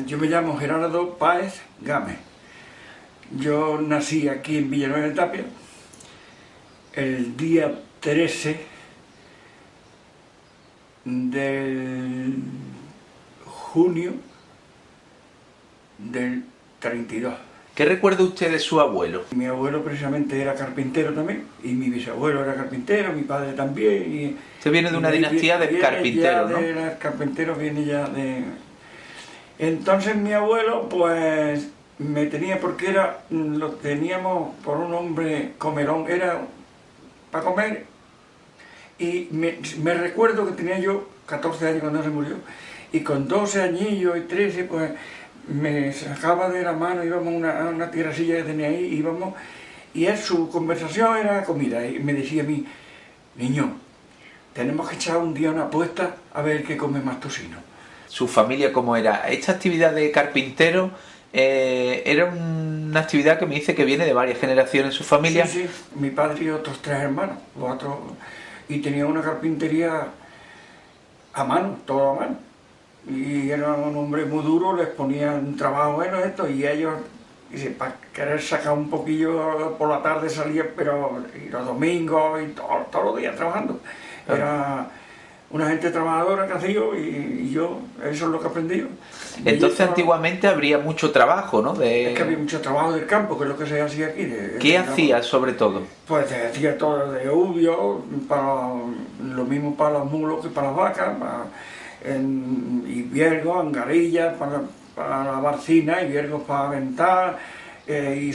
Yo me llamo Gerardo Páez Gámez. Yo nací aquí en Villanueva de Tapia el día 13 de junio del 32. ¿Qué recuerda usted de su abuelo? Mi abuelo precisamente era carpintero también, y mi bisabuelo era carpintero, mi padre también. Y, usted viene de una dinastía de carpinteros, ¿no? De carpinteros viene ya de... Entonces mi abuelo pues me tenía, porque lo teníamos por un hombre comelón, era para comer, y me recuerdo que tenía yo 14 años cuando se murió, y con 12 añillos y 13 pues me sacaba de la mano, íbamos a una tierracilla que tenía ahí, íbamos, y su conversación era comida, y me decía a mí: niño, tenemos que echar un día una apuesta a ver qué come más tocino. ¿Su familia cómo era? Esta actividad de carpintero era una actividad que me dice que viene de varias generaciones en su familia. Sí, sí, mi padre y otros 3 hermanos, y tenía una carpintería a mano, todo a mano. Y era un hombre muy duro, les ponían trabajo bueno esto, y ellos, para querer sacar un poquillo por la tarde salían, pero y los domingos y todos los días trabajando. Claro. Era una gente trabajadora que hacía, y yo, eso es lo que aprendí. Entonces antiguamente habría mucho trabajo, ¿no? Es que había mucho trabajo del campo, que es lo que se hacía aquí. ¿Qué hacía sobre todo? Pues se hacía todo de uvio, lo mismo para los mulos que para las vacas, y viergos, angarillas para la barcina, y viergos para aventar, y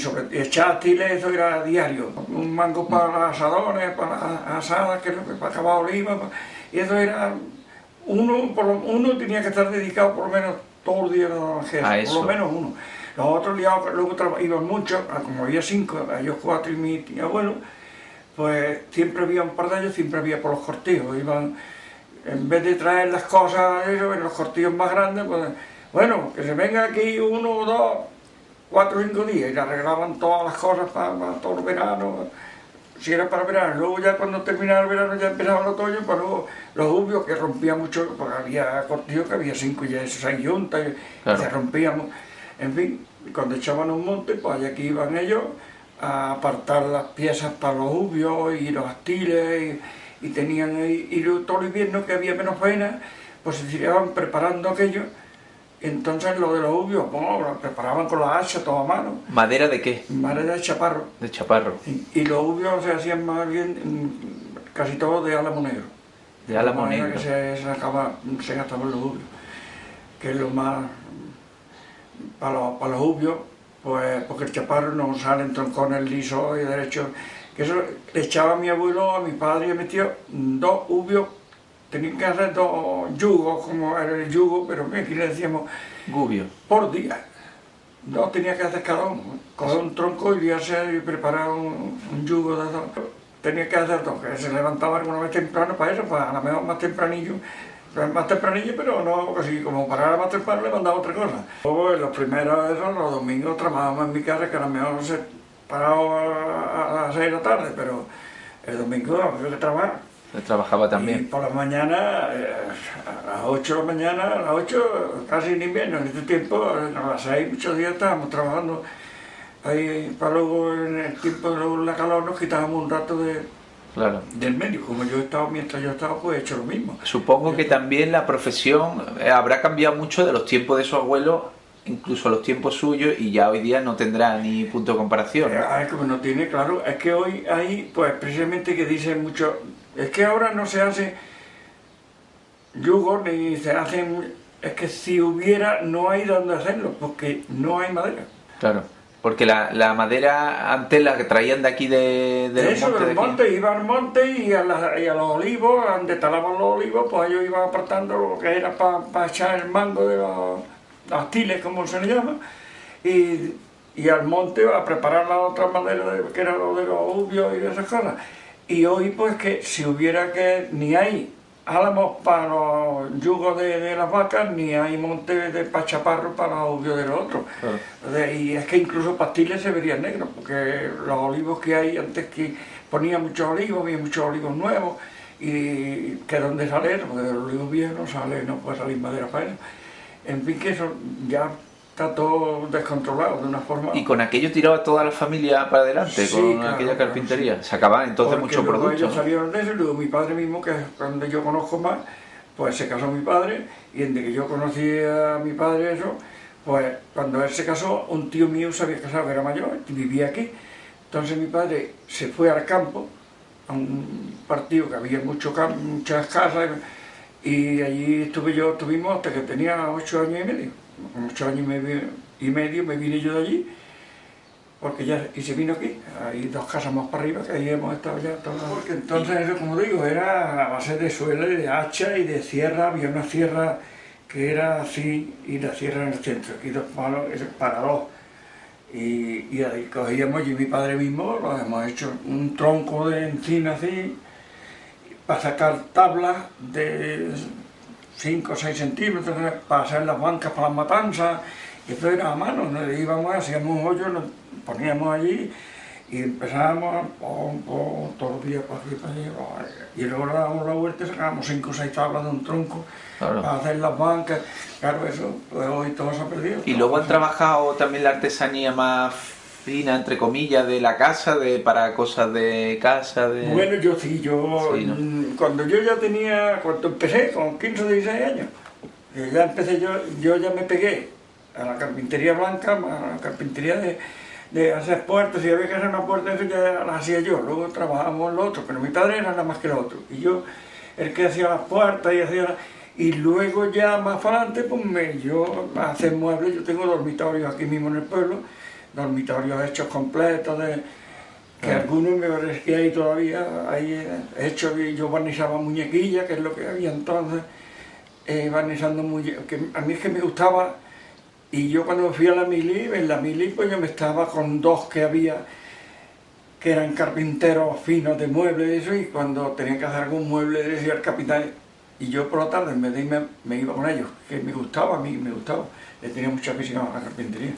chástiles, eso era diario. Un mango para los asadones, para las asadas, que para acabar oliva, y eso era... Uno tenía que estar dedicado por lo menos todo el día a eso, por lo menos uno. Los otros luego iban mucho, como había 5, ellos 4 y mi abuelo, pues siempre había un par de ellos, siempre había por los cortijos. Iban, en vez de traer las cosas en los cortijos más grandes, pues bueno, que se venga aquí 1, 2, 4 o 5 días, y le arreglaban todas las cosas para todo el verano, si era para verano. Luego ya cuando terminaba el verano ya empezaba el otoño, pues luego los uvios, que rompían mucho, porque había cortijos que había 5 y 6 juntas, claro, y se rompíamos. En fin, cuando echaban un monte, pues allá que iban ellos a apartar las piezas para los uvios y los astiles, y tenían ahí, y todo el invierno que había menos faena, pues se tiraban preparando aquello. Entonces lo de los uvios, bueno, lo preparaban con la hacha, todo a mano. ¿Madera de qué? Madera de chaparro. De chaparro. Y los uvios se hacían más bien, casi todo de álamo negro. De álamo negro. Que se gastaban los uvios, que es lo más... Para los uvios, pues porque el chaparro no salen troncones lisos y derechos. Que eso le echaba a mi abuelo, a mi padre y a mi tío 2 uvios. Tenían que hacer 2 yugos, como era el yugo, pero aquí le decíamos gubio, por día. 2 tenía que hacer cada uno. Coger un tronco y preparar un yugo de 2. Tenía que hacer 2, que se levantaba alguna vez temprano para eso, pues a lo mejor más tempranillo, pero no, así como parara más temprano le mandaba otra cosa. Luego los primeros los domingos trabajábamos en mi casa, que a lo mejor se paraba a las 6 de la tarde, pero el domingo había que trabajar. Trabajaba también. Y por la mañana, a las 8 de la mañana, a las 8, casi en invierno, en este tiempo, a las 6 muchos días estábamos trabajando ahí, para luego en el tiempo de la calor nos quitábamos un rato del medio. Como mientras yo estaba, pues he hecho lo mismo. Supongo que también la profesión habrá cambiado mucho de los tiempos de su abuelo, incluso a los tiempos suyos, y ya hoy día no tendrá ni punto de comparación, ¿no? Como no tiene, claro, es que hoy hay, pues precisamente que dicen mucho, es que ahora no se hace yugos ni se hacen, es que si hubiera no hay donde hacerlo, porque no hay madera. Claro, porque la madera antes la que traían de aquí de los montes, iban al monte y a los olivos, donde talaban los olivos, pues ellos iban apartando lo que era para echar el mango de los astiles, como se le llama, y al monte a preparar la otra madera, que era lo de los uvios y de esas cosas. Y hoy pues que si hubiera que ni hay álamos para los yugos de las vacas, ni hay monte de pachaparro para los uvios de los otros. Claro. Y es que incluso pastiles se verían negros, porque los olivos que hay, antes que ponía muchos olivos, había muchos olivos nuevos, y que donde sale, porque de los olivos viejos no puede salir madera para eso. En fin, que eso ya está todo descontrolado de una forma... ¿Y con aquello tiraba toda la familia para adelante, Sí, con claro, aquella claro, carpintería? sí. Sacaban entonces Porque mucho luego producto, ellos ¿no? salieron de eso y luego mi padre mismo, que es donde yo conozco más, pues se casó mi padre y desde que yo conocí a mi padre eso, pues cuando él se casó, un tío mío se había casado, que era mayor, y vivía aquí. Entonces mi padre se fue al campo, a un partido que había muchas casas, y allí estuvimos hasta que tenía 8 años y medio. Con 8 años y medio me vine yo de allí, porque ya, y se vino aquí, hay 2 casas más para arriba, que ahí hemos estado ya todos. Porque entonces eso, como digo, era a base de suelo y de hacha y de sierra. Había una sierra que era así y la sierra en el centro, aquí 2 palos, eso para dos. Y ahí cogíamos, y mi padre mismo lo hemos hecho un tronco de encina así, para sacar tablas de 5 o 6 centímetros, para hacer las bancas para las matanzas. Y esto era a mano, nos íbamos, hacíamos un hoyo, nos poníamos allí y empezábamos a todos los días para aquí, para allá. Y luego le dábamos la vuelta y sacábamos 5 o 6 tablas de un tronco, claro, para hacer las bancas. Claro, eso, pues hoy todo se ha perdido. ¿Y luego han trabajado también la artesanía más fina, entre comillas, de la casa, para cosas de casa? Bueno, yo sí, Sí, ¿no? Cuando cuando empecé, con 15 o 16 años, ya empecé yo ya me pegué a la carpintería blanca, a la carpintería de hacer puertas. Si había que hacer una puerta, eso ya la hacía yo. Luego trabajábamos en lo otro, pero mi padre era nada más que lo otro. Y yo, el que hacía las puertas y luego ya más adelante, pues yo a hacer muebles. Yo tengo dormitorios aquí mismo en el pueblo, dormitorios hechos completos, que algunos me parece que hay todavía, hay hechos, y yo barnizaba muñequillas, que es lo que había entonces, barnizando muñequillas, que a mí es que me gustaba. Y yo cuando me fui a la mili, en la mili pues yo me estaba con 2 que había, que eran carpinteros finos de muebles y eso, y cuando tenían que hacer algún mueble decía el capitán, y yo por la tarde en vez de irme, me iba con ellos, que me gustaba, a mí me gustaba, le tenía mucha afición a la carpintería.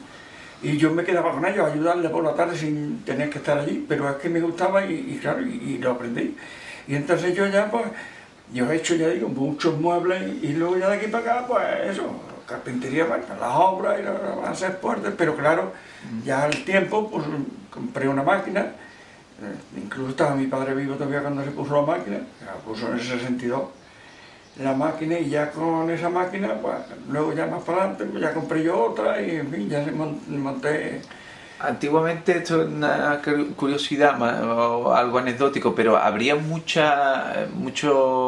Y yo me quedaba con ellos a ayudarles por la tarde sin tener que estar allí, pero es que me gustaba claro, y lo aprendí. Y entonces yo ya pues, yo he hecho, ya digo, muchos muebles, y luego ya de aquí para acá, pues eso, carpintería para las obras y para hacer puertas, pero claro, ya al tiempo pues compré una máquina, incluso estaba mi padre vivo todavía cuando se puso la máquina, la puso en el 62, la máquina, y ya con esa máquina, pues luego ya más para adelante, pues ya compré yo otra y en fin, ya monté. Antiguamente, esto es una curiosidad o algo anecdótico, pero habría mucho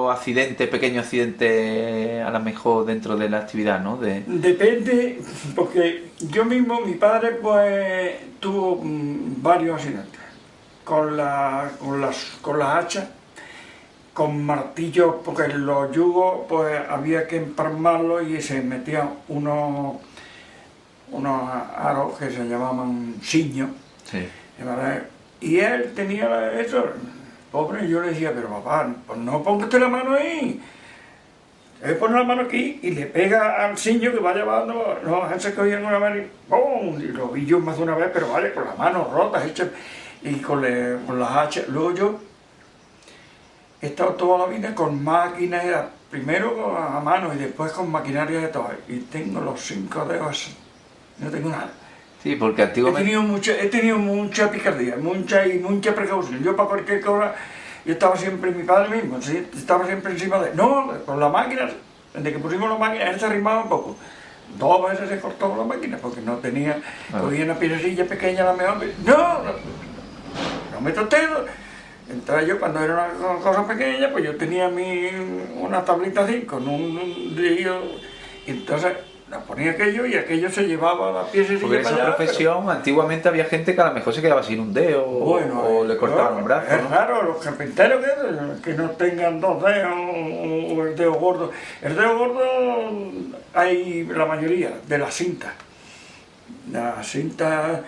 accidente, pequeño accidente a lo mejor dentro de la actividad, ¿no? Depende, porque yo mismo, mi padre pues tuvo varios accidentes con las hachas, con martillos, porque los yugos pues había que empalmarlos y se metían unos aros que se llamaban ciños. Sí. Y él tenía eso, pobre. Yo le decía, pero papá, pues no pongas la mano ahí. Él pone la mano aquí y le pega al ciño que va llevando. No, se cogían una mano y ¡pum! Y lo vi yo más de una vez, pero vale, con las manos rotas, hechas, y con las hachas. Luego yo he estado toda la vida con máquinas, primero a mano y después con maquinaria de todo. Y tengo los 5 dedos, no tengo nada. Sí, porque antiguamente... He tenido mucha picardía, mucha precaución. Yo para cualquier cosa, yo estaba siempre, mi padre mismo, ¿sí? Estaba siempre encima de... No, con la máquina, desde que pusimos la máquina, él se arrimaba un poco. 2 veces se cortó la máquina porque no tenía, cogía una piececilla pequeña a la mejor. No me toqué. Entonces yo cuando era una cosa pequeña, pues yo tenía una tablita así con un río, y entonces la ponía aquello y aquello se llevaba la piececilla. Porque en esa profesión antiguamente había gente que a lo mejor se quedaba sin un dedo, bueno, o le cortaban un brazo. Es raro, los carpinteros que no tengan 2 dedos o el dedo gordo. El dedo gordo hay la mayoría de la cinta. La cinta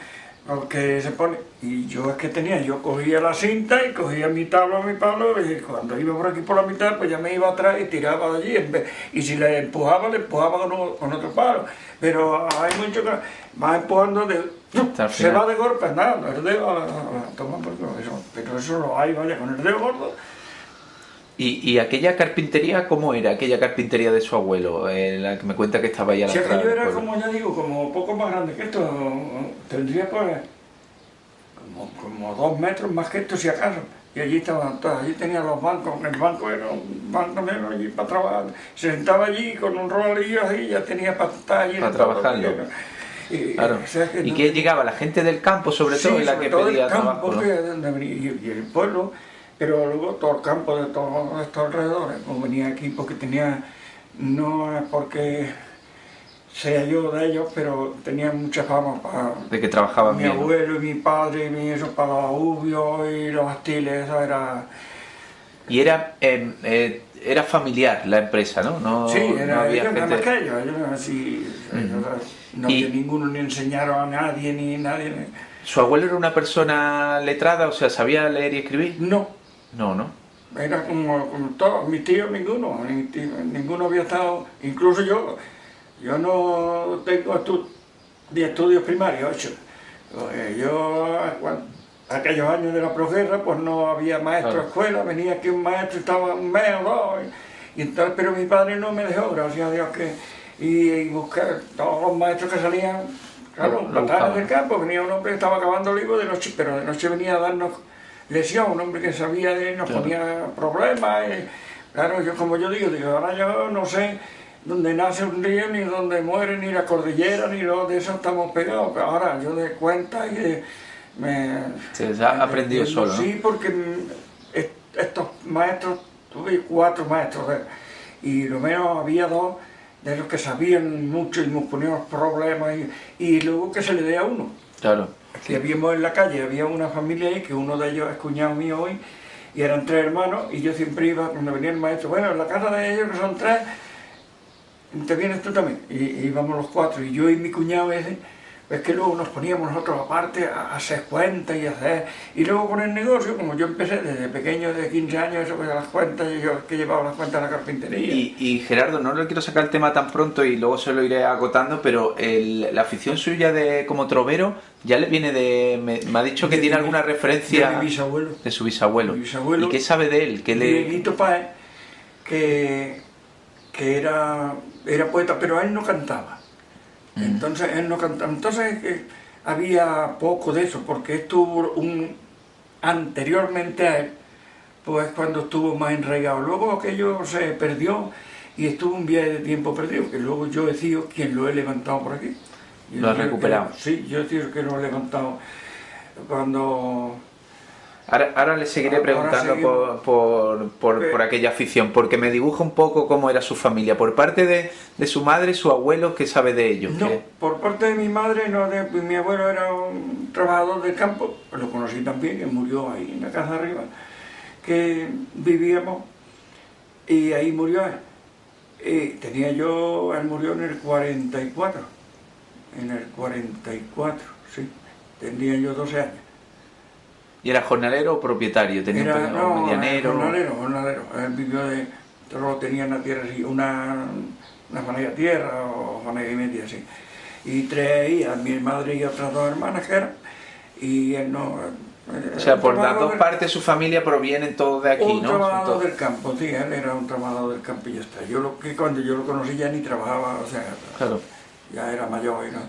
que se pone, y yo es que yo cogía la cinta y cogía mi tabla, mi palo, y cuando iba por aquí por la mitad, pues ya me iba atrás y tiraba de allí, y si le empujaba con otro palo. Pero hay mucho que va empujando, se va de golpe, nada, el dedo, toma por eso, pero eso lo hay, vaya, con el dedo gordo, ¿Y aquella carpintería cómo era? Aquella carpintería de su abuelo, la que me cuenta que estaba ahí a la Si entrada aquello del era, pueblo. como ya digo, como poco más grande que esto, tendría pues como 2 metros más que esto si acaso. Y allí estaban todas, allí tenían los bancos, el banco era un banco negro allí para trabajar. Se sentaba allí con un rolillo así, ya tenía para estar allí. Para trabajarlo. Claro. O sea, que ¿Y no qué tenía... llegaba? ¿La gente del campo, sobre todo, Sí, en la sobre que todo el pedía campo, trabajo, ¿no? que es donde venía, y el pueblo, pero luego todo el campo de todos estos alrededores, pues venía aquí porque tenía, no es porque sea yo de ellos, pero tenía mucha fama para De que trabajaban mi bien, ¿no? abuelo y mi padre, y eso para los ubios y los astiles, eso era... Y era familiar la empresa, ¿no? Sí, No era había ellos, nada más que gente... ellos así, Ujú. no había ¿Y ninguno, ni enseñaron a nadie, ni nadie... su abuelo era una persona letrada? O sea, ¿sabía leer y escribir? No, No, ¿no? era como todos, mis tíos ninguno, ninguno había estado, incluso yo no tengo ni estudios primarios hechos. Aquellos años de la posguerra, pues no había maestro Claro. de escuela, venía aquí un maestro, estaba un mes o dos, y entonces, pero mi padre no me dejó, gracias a Dios, y buscar todos los maestros que salían, claro, Lo patadas buscaban, del ¿no? campo, venía un hombre que estaba acabando el libro de noche, pero de noche venía a darnos lesión, un hombre que sabía nos Claro. ponía problemas, claro, como yo digo, ahora yo no sé dónde nace un río, ni dónde muere, ni la cordillera, ni lo de eso estamos pegados, pero ahora yo de cuenta y Se ha aprendido solo, ¿no? sí, porque estos maestros, tuve 4 maestros, y lo menos había 2 de los que sabían mucho y nos poníamos problemas, y luego que se le dé a uno. Claro. Que vimos en la calle, había una familia ahí, que uno de ellos es cuñado mío hoy, y eran 3 hermanos, y yo siempre iba, cuando venía el maestro, bueno, en la casa de ellos, que son 3, ¿te vienes tú también? Y íbamos los 4, y yo y mi cuñado ese, es que luego nos poníamos nosotros aparte a hacer cuentas y hacer, y luego con el negocio, como yo empecé desde pequeño, de 15 años, eso pues a las cuentas, y yo que llevaba las cuentas a la carpintería. Y Gerardo, no le quiero sacar el tema tan pronto y luego se lo iré agotando, pero la afición suya de como trovero ya le viene de... Me ha dicho que tiene alguna referencia de mi bisabuelo. de su bisabuelo. Mi bisabuelo, ¿Y qué sabe de él? Dieguito Páez, que era poeta, pero él no cantaba. Entonces él no cantaba. Entonces había poco de eso, porque estuvo anteriormente a él, pues cuando estuvo más enraigado. Luego aquello se perdió y estuvo un viaje de tiempo perdido, que luego yo he sido quien lo he levantado por aquí. Lo ha recuperado. Sí, yo he sido que lo he levantado cuando... Ahora le seguiré Ahora preguntando seguimos. por aquella afición, porque me dibuja un poco cómo era su familia. Por parte de su madre, su abuelo, ¿qué sabe de ellos? No, por parte de mi madre, no, mi abuelo era un trabajador del campo, pues lo conocí también, que murió ahí en la casa arriba, que vivíamos, y ahí murió él. Él murió en el 44, sí, tenía yo 12 años. ¿Y era jornalero o propietario? ¿Tenía un medianero? Jornalero. Él vivió solo tenía una tierra así, una fanega tierra o fanega y media así. Y 3 hijas, mi madre y otras 2 hermanas que eran, y él no... O sea, por las dos partes de su familia provienen todos de aquí, un ¿no? trabajador del campo, sí, él era un trabajador del campo y ya está. Cuando yo lo conocí ya ni trabajaba, o sea, Claro. ya era mayor y no...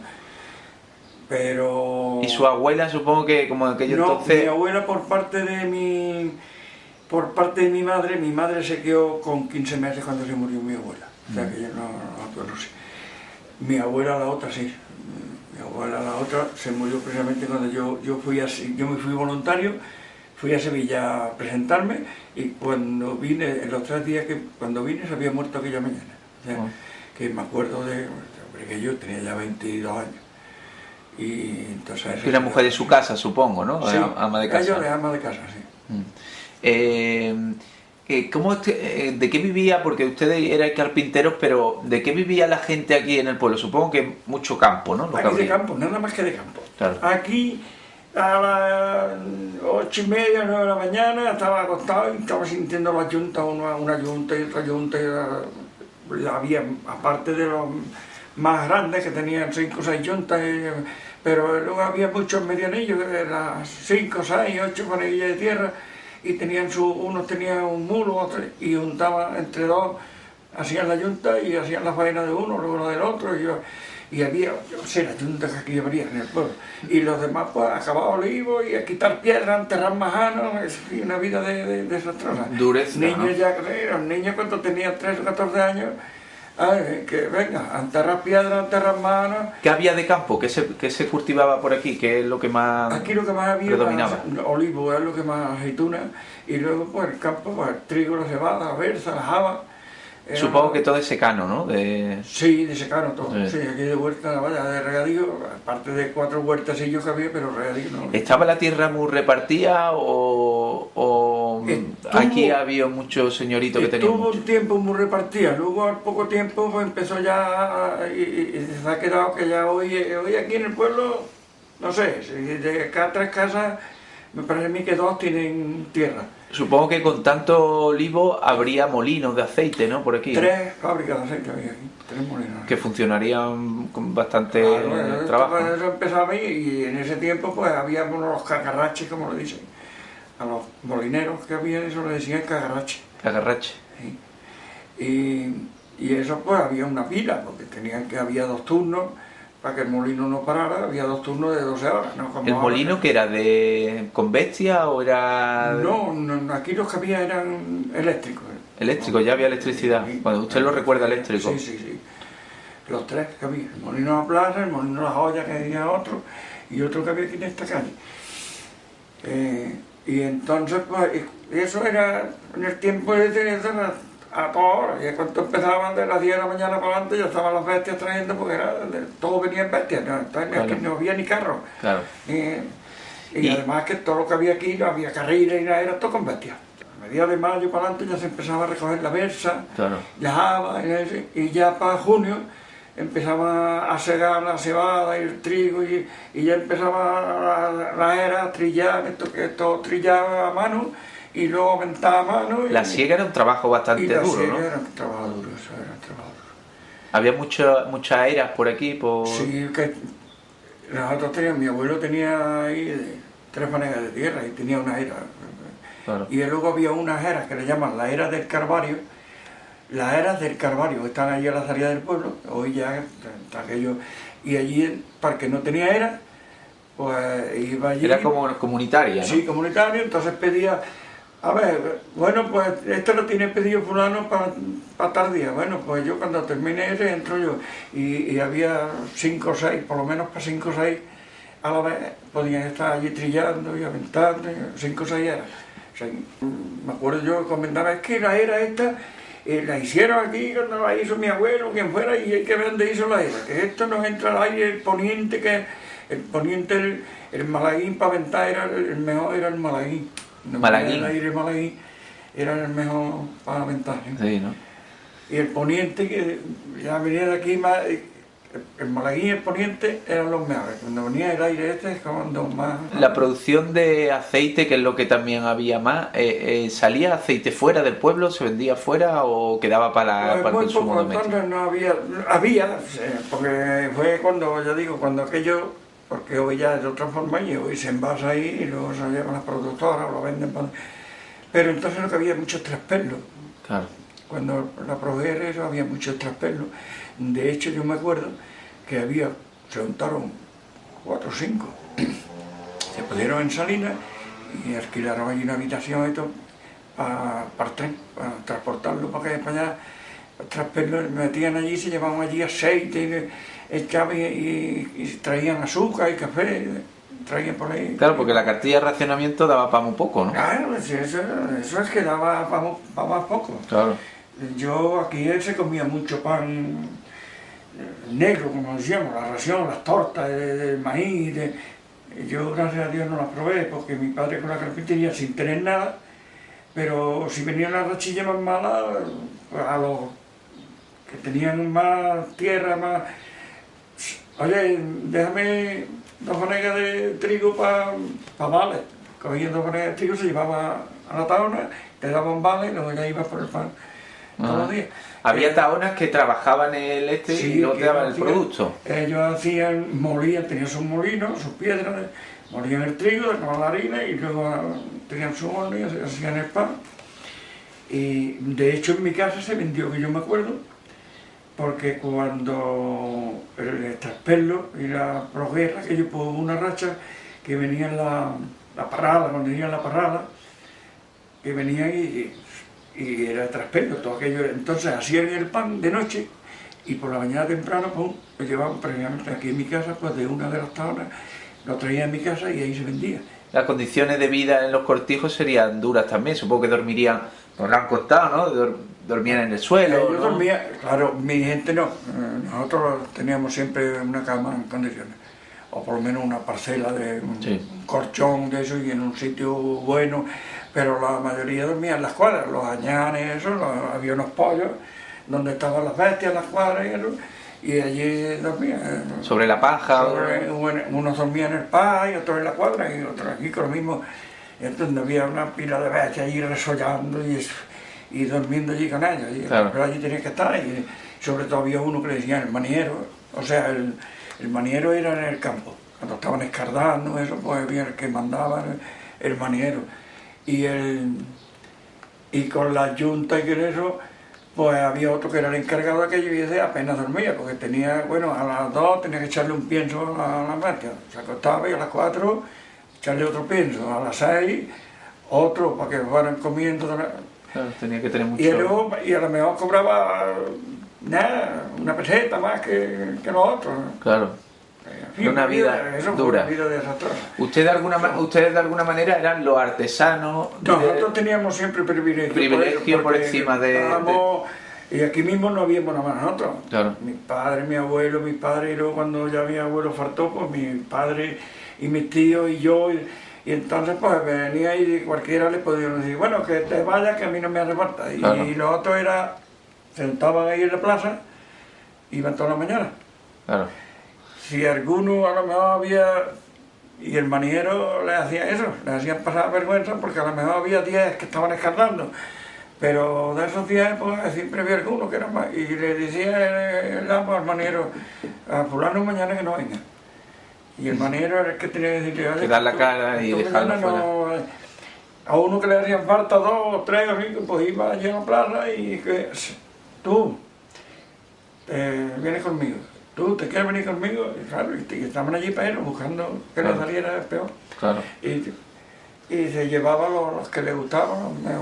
Pero... Y su abuela, supongo que como en aquello No, entonces... mi abuela por parte de mi madre se quedó con 15 meses cuando se murió mi abuela. O sea que yo no conocí. Mi abuela, la otra, sí. Mi abuela, la otra, se murió precisamente cuando yo me fui voluntario, fui a Sevilla a presentarme, y cuando vine, en los 3 días cuando vine, se había muerto aquella mañana. O sea, que me acuerdo porque yo tenía ya 22 años. Y entonces... Era mujer de su casa, supongo, ¿no? Sí, Ama de casa. Ella de ama de casa, sí. ¿De qué vivía? Porque ustedes eran carpinteros, pero ¿de qué vivía la gente aquí en el pueblo? Supongo que mucho campo, ¿no? Aquí de campo, nada más que de campo. Claro. Aquí a las 8:30, 9 de la mañana estaba acostado y estaba sintiendo la yunta, una yunta y otra yunta. Había, aparte de los más grandes que tenían 5 o 6 yuntas, pero luego había muchos medianillos, de las 5, 6, 8 paneguillas de tierra, y unos tenían un mulo, otros, y juntaban entre dos, hacían la yunta y hacían la faena de uno, luego la del otro, y había, yo no sé, la yunta que aquí habría en el pueblo. Y los demás, pues, a cavar olivos y a quitar piedras, a enterrar majanos, y una vida desastrosa. Dureza, niños, ¿no? ya, los niños cuando tenían 13 o 14 años, ay, que venga, a enterrar piedras, a enterrar majanos. ¿Qué había de campo? ¿Qué se cultivaba por aquí? ¿Qué es lo que más Aquí lo que más había predominaba? era olivo, es lo que más aceituna, y luego, pues, el campo, pues, el trigo, la cebada, la berza, la java. Supongo que todo es secano, ¿no? Sí, de secano todo. Sí. Sí, aquí de huerta, vaya, de regadío, aparte de 4 huertacillos que había, pero regadío no. ¿Estaba la tierra muy repartida o aquí había muchos señoritos que tenían Estuvo mucho? un tiempo muy repartida, luego al poco tiempo pues, empezó ya, y se ha quedado que ya hoy aquí en el pueblo, no sé, de cada 3 casas, me parece a mí que 2 tienen tierra. Supongo que con tanto olivo habría molinos de aceite, ¿no? Por aquí, ¿no? 3 fábricas de aceite había aquí, 3 molinos. Que funcionarían con bastante Claro, trabajo. eso empezaba ahí y en ese tiempo pues había unos cagarraches, como lo dicen. A los molineros que había eso le decían cagarrache. Cagarrache. ¿Sí? Y eso pues había una pila, porque había 2 turnos, para que el molino no parara, había 2 turnos de 12 horas. ¿No? Como ¿El ahora, molino que era con bestia o era No, aquí los que había eran eléctricos. eléctrico? Ya había electricidad. Sí. Cuando usted lo recuerda eléctrico. Sí. Los 3 que había. El molino de la plaza, el molino de la joya que había otro, y otro que había aquí en esta calle. Y entonces, pues, eso era en el tiempo de a toda hora. Y cuando empezaban de las 10 de la mañana para adelante, ya estaban las bestias trayendo, porque todo venía en bestias, ¿no? Entonces Claro. no había ni carro. Claro. Y además que todo lo que había aquí, no había carrera y nada, era todo con bestias. A mediados de mayo para adelante ya se empezaba a recoger la berza, Claro. la java, y ya para junio empezaba a segar la cebada y el trigo y ya empezaba la era a trillar, esto trillaba a mano y luego aumentaba a mano. La siega era un trabajo bastante la duro, siega ¿no? era un trabajo duro, eso era un trabajo duro. Había muchas eras por aquí, Sí, que nosotros mi abuelo tenía ahí 3 fanegas de tierra y tenía una era. Claro. Y luego había unas eras que le llaman la era del Carvario. Las eras del Carvario están allí a la salida del pueblo, hoy ya está aquello. Y allí, para el que no tenía era, pues iba allí. Era como comunitaria, ¿no? Sí, comunitario, entonces pedía, a ver, bueno, pues esto lo tiene pedido fulano para tal día. Bueno, pues yo cuando termine ese entro yo. Y había 5 o 6, por lo menos para 5 o 6 a la vez, podían estar allí trillando y aventando, 5 o 6 eras. O sea, me acuerdo yo comentaba, es que la era esta la hicieron aquí cuando la hizo mi abuelo, quien fuera, y hay que ver dónde hizo la era, que esto nos entra al aire el poniente, el malaguín para aventar era el mejor, era el malaguín. Malaguín. El aire malaguín era el mejor para aventar. Sí, ¿no? Y el poniente, que ya venía de aquí más, el malaguín y el poniente eran los mejores. Cuando venía el aire este es como dos más. La producción de aceite, que es lo que también había más, ¿salía aceite fuera del pueblo? ¿Se vendía fuera o quedaba para el muy consumo poco, doméstico? entonces no había, porque fue cuando, ya digo, cuando aquello, porque hoy ya es de otra forma y hoy se envasa ahí y luego se lo llevan las productoras o lo venden para... Pero entonces lo que había muchos traspelos. Claro. Cuando la produjeron eso había muchos traspelos. De hecho yo me acuerdo que se juntaron 4 o 5, se pusieron en Salinas y alquilaron allí una habitación y todo para el tren, para transportarlo para allá, traspelos, metían allí, se llevaban allí aceite, echaban y traían azúcar y café, traían por ahí. Claro, porque la cartilla de racionamiento daba para muy poco, ¿no? Claro, eso es que daba para más poco. Claro. Yo aquí se comía mucho pan negro, como decíamos, la ración, las tortas de maíz. Yo, gracias a Dios, no las probé porque mi padre con la carpintería, sin tener nada, pero si venían las rachillas más malas, pues a los que tenían más tierra, más... Oye, déjame 2 fanegas de trigo para vale. Cogían 2 fanegas de trigo, se llevaba a la taona, te daban vale y luego ya ibas por el pan. todos los días. Había taonas que trabajaban el y luego te daban el producto. Ellos molían, tenían sus molinos, sus piedras, molían el trigo, sacaban la harina y luego tenían su horno y hacían el pan. Y de hecho en mi casa se vendió, que yo me acuerdo, porque cuando el traspelo y la posguerra, que yo hubo una racha que venían la parrada, cuando venían la parrada, que venían y era traspelo, todo aquello. Entonces hacían el pan de noche y por la mañana temprano, pum, lo llevaban previamente aquí en mi casa, pues de una de las taonas, lo traían a mi casa y ahí se vendía. Las condiciones de vida en los cortijos serían duras también, supongo que dormirían, nos lo han contado, ¿no? Dormían en el suelo. Yo dormía, claro, mi gente no, nosotros teníamos siempre una cama en condiciones, o por lo menos una parcela de un colchón de eso y en un sitio bueno, pero la mayoría dormía en las cuadras, los añanes, eso, había unos pollos donde estaban las bestias, las cuadras y eso, y allí dormían. ¿Sobre la paja? Unos dormían en el paja y otros en la cuadra y otros aquí con lo mismo. Entonces había una pila de bestias allí resollando y durmiendo allí con ellos. Claro. Pero allí tenía que estar y sobre todo había uno que le decían el maniero, o sea, el maniero era en el campo. Cuando estaban escardando eso, pues había el que mandaba el maniero. Y con la yunta y con eso, pues había otro que era el encargado de aquello y ese apenas dormía, porque tenía, bueno, a las 2 tenía que echarle un pienso a la bestia. Se acostaba y a las 4 echarle otro pienso, a las 6 otro para que fueran comiendo. Claro, tenía que tener mucho... Y a lo mejor cobraba nada, una peseta más que los otros. Claro. En fin, una vida dura. Una vida desastrosa. Ustedes de alguna manera eran los artesanos. Nosotros teníamos siempre privilegio. Privilegio por encima y aquí mismo no habíamos nada más nosotros. Claro. Mi padre, mi abuelo, y luego cuando ya mi abuelo faltó, pues mi padre y mis tíos y yo. Y entonces pues venía y cualquiera le podía decir, bueno, que te vayas, que a mí no me hace falta. Claro. Y los otros sentaban ahí en la plaza, iban toda la mañana. Claro. Si alguno a lo mejor había, y el maniero le hacía eso, le hacían pasar vergüenza porque a lo mejor había 10 que estaban escardando, pero de esos 10 pues siempre había alguno que era más, y le decía el amo al maniero, a fulano mañana que no venga. Y el maniero era el que tenía que decirle, que dar la cara y dejarlo fuera. A uno que le hacían falta 2, 3 o 5, pues iba allí a la plaza y que tú vienes conmigo. ¿Tú te quieres venir conmigo? Y claro, y estaban allí para él buscando que le saliera peor. Claro. Y se llevaba los que le gustaban.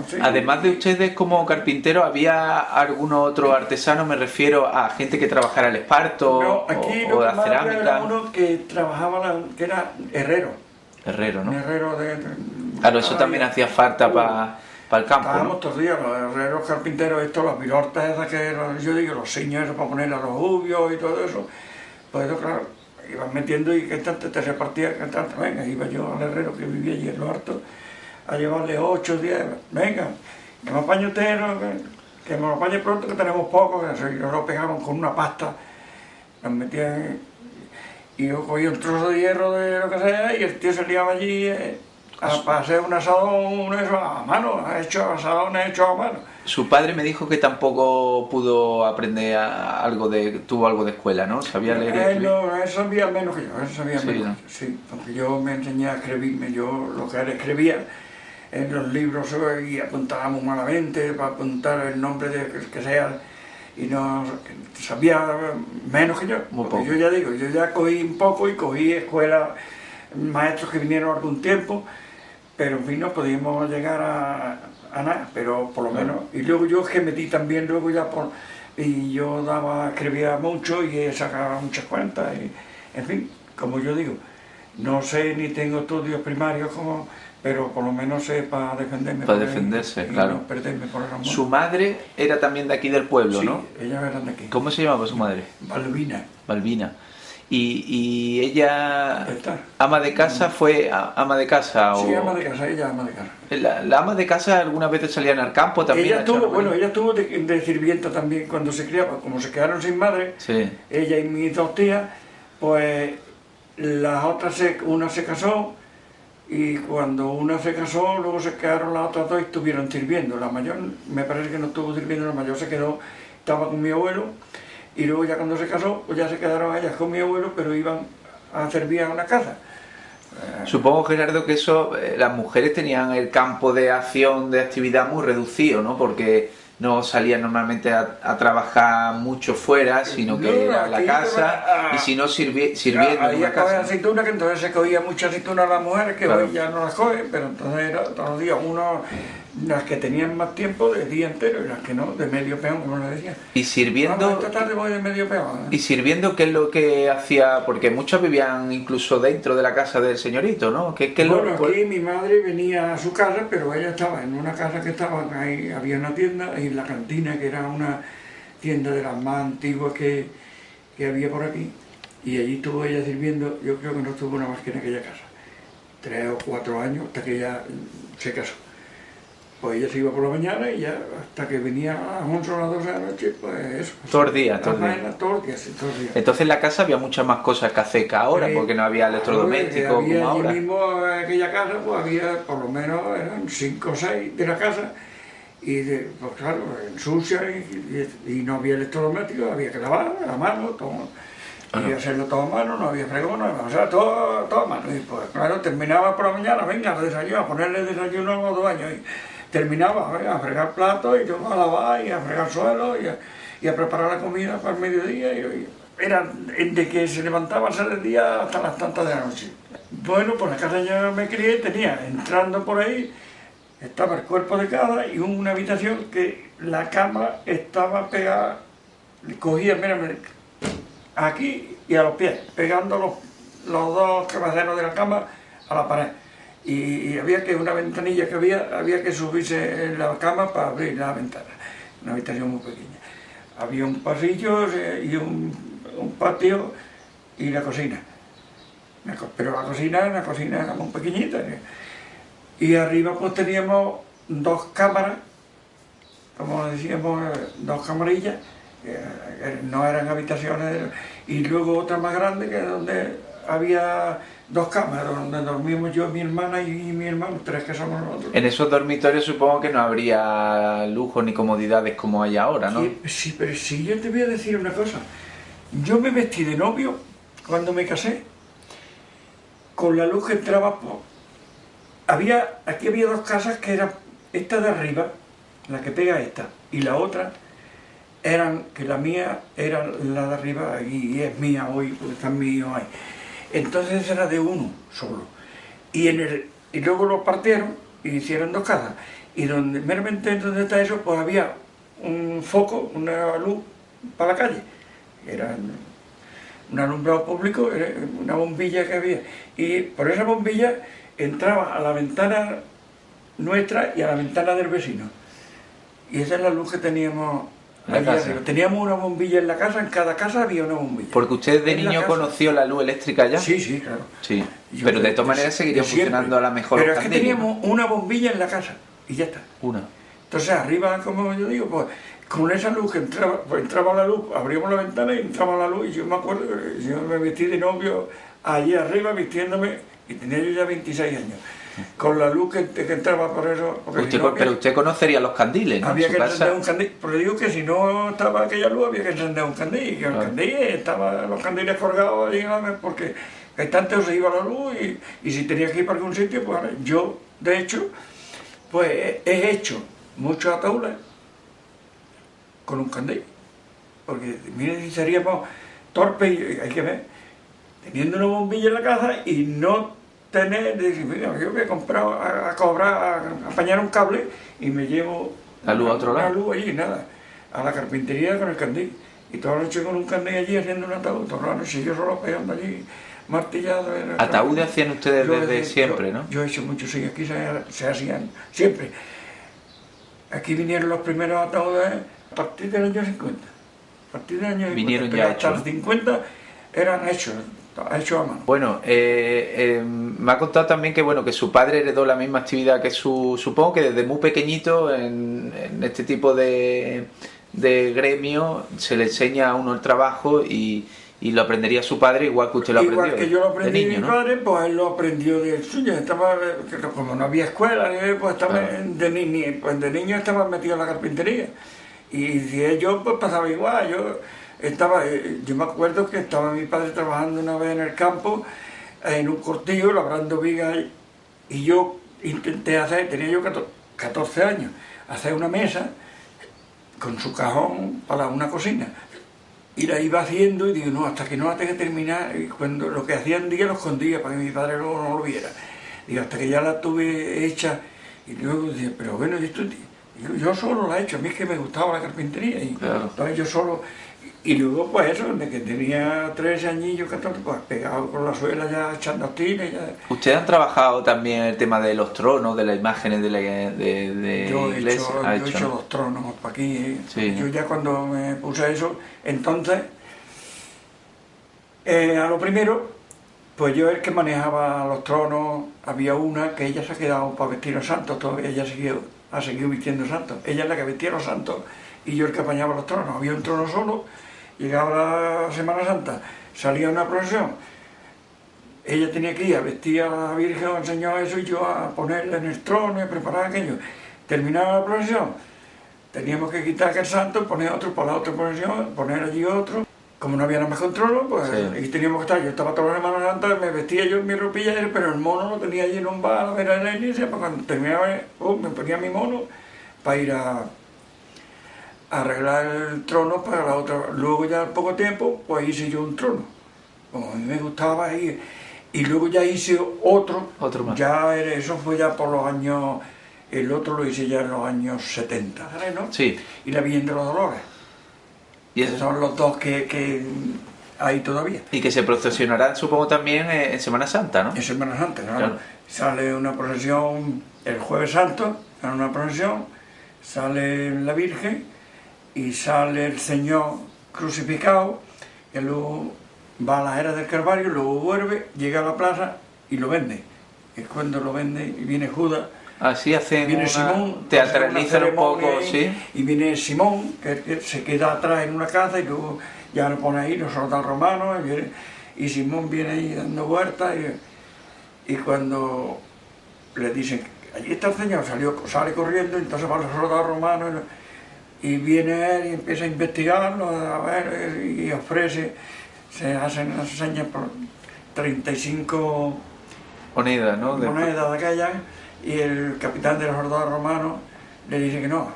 Sí. Además de ustedes como carpinteros, ¿había algún otro artesano? Me refiero a gente que trabajara el esparto no, aquí o la cerámica. Era uno que trabajaba, que era herrero. Herrero, ¿no? Un herrero claro, eso también hacía falta para el campo. Estábamos ¿no? todos los días, los herreros carpinteros, las virortas esas que yo digo, los señores para poner a los ubios y todo eso. Pues eso, claro, iban metiendo y que tanto te repartía, que tanto, venga, iba yo al herrero que vivía allí en Los Hartos a llevarle 8 o 10, venga, que me apañe usted, que me lo apañe pronto que tenemos poco, y nos lo pegaban con una pasta, nos metían, y yo cogía un trozo de hierro de lo que sea y el tío se liaba allí para hacer un asadón eso a mano, asadones hechos a mano. Su padre me dijo que tampoco pudo aprender tuvo algo de escuela, ¿no? ¿Sabía leer y escribir? No, él sabía menos que yo, él sabía menos. ¿no? Sí, porque yo me enseñé a escribirme, yo lo que él escribía en los libros y apuntaba muy malamente para apuntar el nombre de que sea y no sabía menos que yo. Porque yo ya digo, yo ya cogí un poco y cogí escuelas, maestros que vinieron algún tiempo, pero en fin no podíamos llegar a nada, pero por lo menos. Y luego yo que metí también luego ya y yo escribía mucho y sacaba muchas cuentas, en fin, como yo digo, no sé ni tengo estudios primarios pero por lo menos sé para defenderme. Para defenderse, claro. No perderme por el amor. Su madre era también de aquí del pueblo, sí, ¿no? Ella era de aquí. ¿Cómo se llamaba su madre? Balbina. Balbina. Y ella, ¿Está? ama de casa, fue ama de casa. Sí, ama de casa, ella ama de casa. La ama de casa algunas veces salían al campo también. Ella estuvo de sirvienta también cuando se criaba, como se quedaron sin madre, sí. Ella y mis 2 tías, pues las otras, una se casó y cuando una se casó, luego se quedaron las otras dos y estuvieron sirviendo. La mayor me parece que no estuvo sirviendo, la mayor se quedó, estaba con mi abuelo, y luego ya cuando se casó, pues ya se quedaron ellas con mi abuelo, pero iban a servir a una casa. Supongo, Gerardo, que eso, las mujeres tenían el campo de acción, de actividad muy reducido, ¿no? Porque no salían normalmente a trabajar mucho fuera, sino que era la casa, y si no sirviendo en Había una que coger casa. aceitunas, que entonces se cogía mucha aceituna a las mujeres, que Claro. hoy ya no las cogen, pero entonces era todos los días, las que tenían más tiempo de día entero y las que no, de medio peón, como les decía. Y Vamos, sirviendo, esta tarde voy de medio peón. y sirviendo, ¿qué es lo que hacía? Porque muchos vivían incluso dentro de la casa del señorito, ¿no? ¿Qué es Bueno, aquí mi madre venía a su casa, pero ella estaba en una casa que estaba ahí, había una tienda, y la cantina, que era una tienda de las más antiguas que había por aquí, y allí estuvo ella sirviendo. Yo creo que no estuvo nada más que en aquella casa, 3 o 4 años, hasta que ella se casó. Pues ella se iba por la mañana y ya hasta que venía a las 11 o las 12 de la noche, pues eso. Todos los días, todos los días. Faena, todos los días, sí, todos los días. Entonces en la casa había muchas más cosas que hacer que ahora, Sí. porque no había electrodomésticos Había como ahora. allí mismo en aquella casa, pues había por lo menos, eran 5 o 6 de la casa, y pues claro, sucia, y no había electrodomésticos, había que lavar a mano, todo, y hacerlo todo a mano, no había fregón, o sea, todo a mano. Y pues claro, terminaba por la mañana, venga, a desayuno, a ponerle desayuno a los 2 años, y terminaba, venga, a fregar platos, y yo a lavar, y a fregar suelo, y a preparar la comida para el mediodía, era de que se levantaba a ser el día hasta las tantas de la noche. Bueno, pues la casa ya me crié, tenía, entrando por ahí, estaba el cuerpo de cada y una habitación que la cama estaba pegada, cogía, mira, aquí y a los pies, pegando los dos cabeceros de la cama a la pared. Y había que, una ventanilla que había que subirse en la cama para abrir la ventana, una habitación muy pequeña. Había un pasillo y un patio y la cocina. Pero la cocina era muy pequeñita. Y arriba pues teníamos 2 cámaras, como decíamos, 2 camarillas, no eran habitaciones, y luego otra más grande, que donde había 2 cámaras, donde dormíamos yo, mi hermana y mi hermano, 3 que somos nosotros. En esos dormitorios supongo que no habría lujo ni comodidades como hay ahora, ¿no? Sí, pero sí, yo te voy a decir una cosa. Yo me vestí de novio cuando me casé, con la luz que entraba por... Aquí había 2 casas que eran, esta de arriba, la que pega esta, y la otra, que la mía era la de arriba y es mía hoy, porque está mío ahí. Entonces era de uno solo. Y luego lo partieron y hicieron 2 casas. Y meramente donde está eso, pues había un foco, una luz para la calle. Era un alumbrado público, una bombilla que había. Y por esa bombilla entraba a la ventana nuestra y a la ventana del vecino. Y esa es la luz que teníamos allí arriba. Teníamos una bombilla en la casa, en cada casa había una bombilla. Porque usted de niño conoció la luz eléctrica ya. Sí, sí, claro. Sí, pero de todas maneras seguiría funcionando a la mejor. Pero es que teníamos una bombilla en la casa y ya está. Una. Entonces arriba, como yo digo, pues con esa luz que entraba, pues entraba la luz, abríamos la ventana y entraba la luz, y yo me acuerdo que yo me vestí de novio allí arriba vistiéndome, y tenía yo ya 26 años, con la luz que entraba por eso. Pero usted conocería los candiles, ¿no? Había que encender un candil, pero digo que si no estaba aquella luz había que encender un candil, y el candil estaban los candiles colgados allí, porque el tanto se iba la luz, y si tenía que ir para algún sitio, pues yo, de hecho, pues he hecho muchos ataúdes con un candil, porque miren si seríamos torpes, y hay que ver, teniendo una bombilla en la casa y no tener, decir, mira, yo voy a comprar, a cobrar, a apañar un cable y me llevo la luz a otro lado. La luz allí, nada, a la carpintería con el candil, y toda la noche con un candil allí haciendo un ataúd, toda la noche yo solo pegando allí martillado. Ataúdes hacían ustedes desde siempre, ¿no? Yo he hecho muchos, sí, aquí se hacían siempre. Aquí vinieron los primeros ataúdes a partir del año 50. A partir del año 50. Vinieron ya hasta los 50 eran hechos a mano. Bueno, me ha contado también que bueno, que su padre heredó la misma actividad que supongo que desde muy pequeñito en este tipo de gremio se le enseña a uno el trabajo y Y lo aprendería su padre igual que usted lo aprendió. Igual que yo lo aprendí de de niño, mi ¿no? padre, pues él lo aprendió del suyo. Estaba, como no había escuela, pues estaba Claro. pues de niño estaba metido en la carpintería. Y si yo pues pasaba igual. Yo me acuerdo que estaba mi padre trabajando una vez en el campo, en un cortillo, labrando vigas, y yo intenté hacer, tenía yo 14 años, hacer una mesa con su cajón para una cocina. Y la iba haciendo y digo, no, hasta que no la tenga que terminar, y cuando lo que hacía un día lo escondía para que mi padre luego no lo viera. Digo, hasta que ya la tuve hecha, y luego decía, pero bueno, ¿y esto? Digo, yo solo la he hecho, a mí es que me gustaba la carpintería, y Claro. entonces yo solo, y luego pues eso, de que tenía 13 añillos, 14, pues pegado con la suela ya echando tines, ya. ¿Ustedes han trabajado también el tema de los tronos, de las imágenes de la Yo he iglesia? hecho ¿no? los tronos para aquí. Sí. Yo ya cuando me puse eso, entonces, a lo primero, pues yo el que manejaba los tronos, había una que ella se ha quedado para vestir los santos, todavía ella ha seguido vistiendo santos. Ella es la que vestía los santos y yo el que apañaba los tronos. Había un trono solo, llegaba la Semana Santa, salía una procesión. Ella tenía que ir a vestir a la Virgen o al Señor eso y yo a ponerla en el trono y a preparar aquello. Terminaba la procesión, teníamos que quitar aquel santo, poner otro para la otra procesión, poner allí otro. Como no había nada más que un trono, pues Sí. y teníamos que estar. Yo estaba toda la Semana Santa, me vestía yo en mi ropilla, pero el mono lo tenía allí en un bar a la vera de la iglesia, pues cuando terminaba, me ponía mi mono para ir a arreglar el trono para la otra. Luego ya al poco tiempo, pues hice yo un trono. Como a mí me gustaba ir. Y luego ya hice otro. Otro más. Eso fue ya por los años. El otro lo hice ya en los años 70, ¿sabes, no? Sí. Y la Virgen de los Dolores. Y, eso, Son los dos que hay todavía. y que se procesionarán, supongo, también en Semana Santa, ¿no? En Semana Santa, claro. Claro. Sale una procesión el Jueves Santo, sale una procesión, sale la Virgen y sale el Señor crucificado, que luego va a la era del Calvario, luego vuelve, llega a la plaza y lo vende. Es cuando lo vende y viene Judas. Así hacen Viene una... Simón, teatralizan un poco, ceremonia sí. y viene Simón, que se queda atrás en una casa y luego ya lo pone ahí los soldados romanos y Simón viene ahí dando vueltas y cuando le dicen, allí está el Señor, sale corriendo, entonces van los soldados romanos y viene él y empieza a investigarlo, a ver, y ofrece, se hacen las señas por 35 Moneda, ¿no? monedas de aquellas, y el capitán de los soldados romanos le dice que no.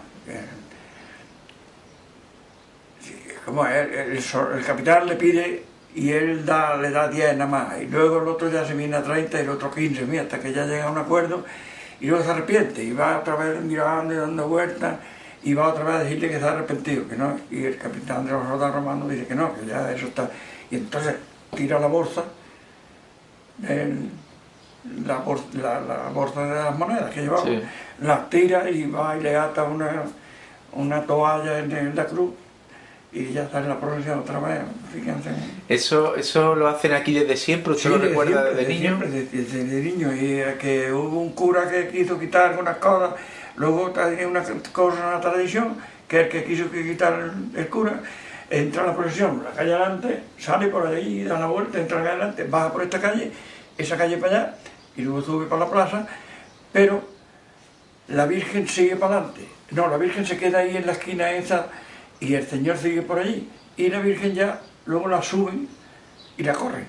Como el capitán le pide y él le da 10 nada más, y luego el otro ya se viene a 30 y el otro 15, mira, hasta que ya llega a un acuerdo y luego se arrepiente y va otra vez mirando y dando vueltas y va otra vez a decirle que está arrepentido, que no, y el capitán de los soldados romanos dice que no, que ya eso está, y entonces tira la bolsa, la bolsa de las monedas que llevaba, Sí. las tira y va y le ata una toalla en la cruz y ya está en la procesión otra vez, fíjense. Eso lo hacen aquí desde siempre, ¿usted Sí, lo recuerda siempre, desde niño? Siempre, desde niño, y que hubo un cura que quiso quitar algunas cosas, luego tenía una cosa, una tradición, que el que quiso quitar el cura, entra a la procesión, la calle adelante, sale por allí, da la vuelta, entra a la calle adelante, baja por esta calle, esa calle para allá, y luego sube para la plaza, pero la Virgen sigue para adelante. No, la Virgen se queda ahí en la esquina esa y el Señor sigue por allí. Y la Virgen ya luego la suben y la corren.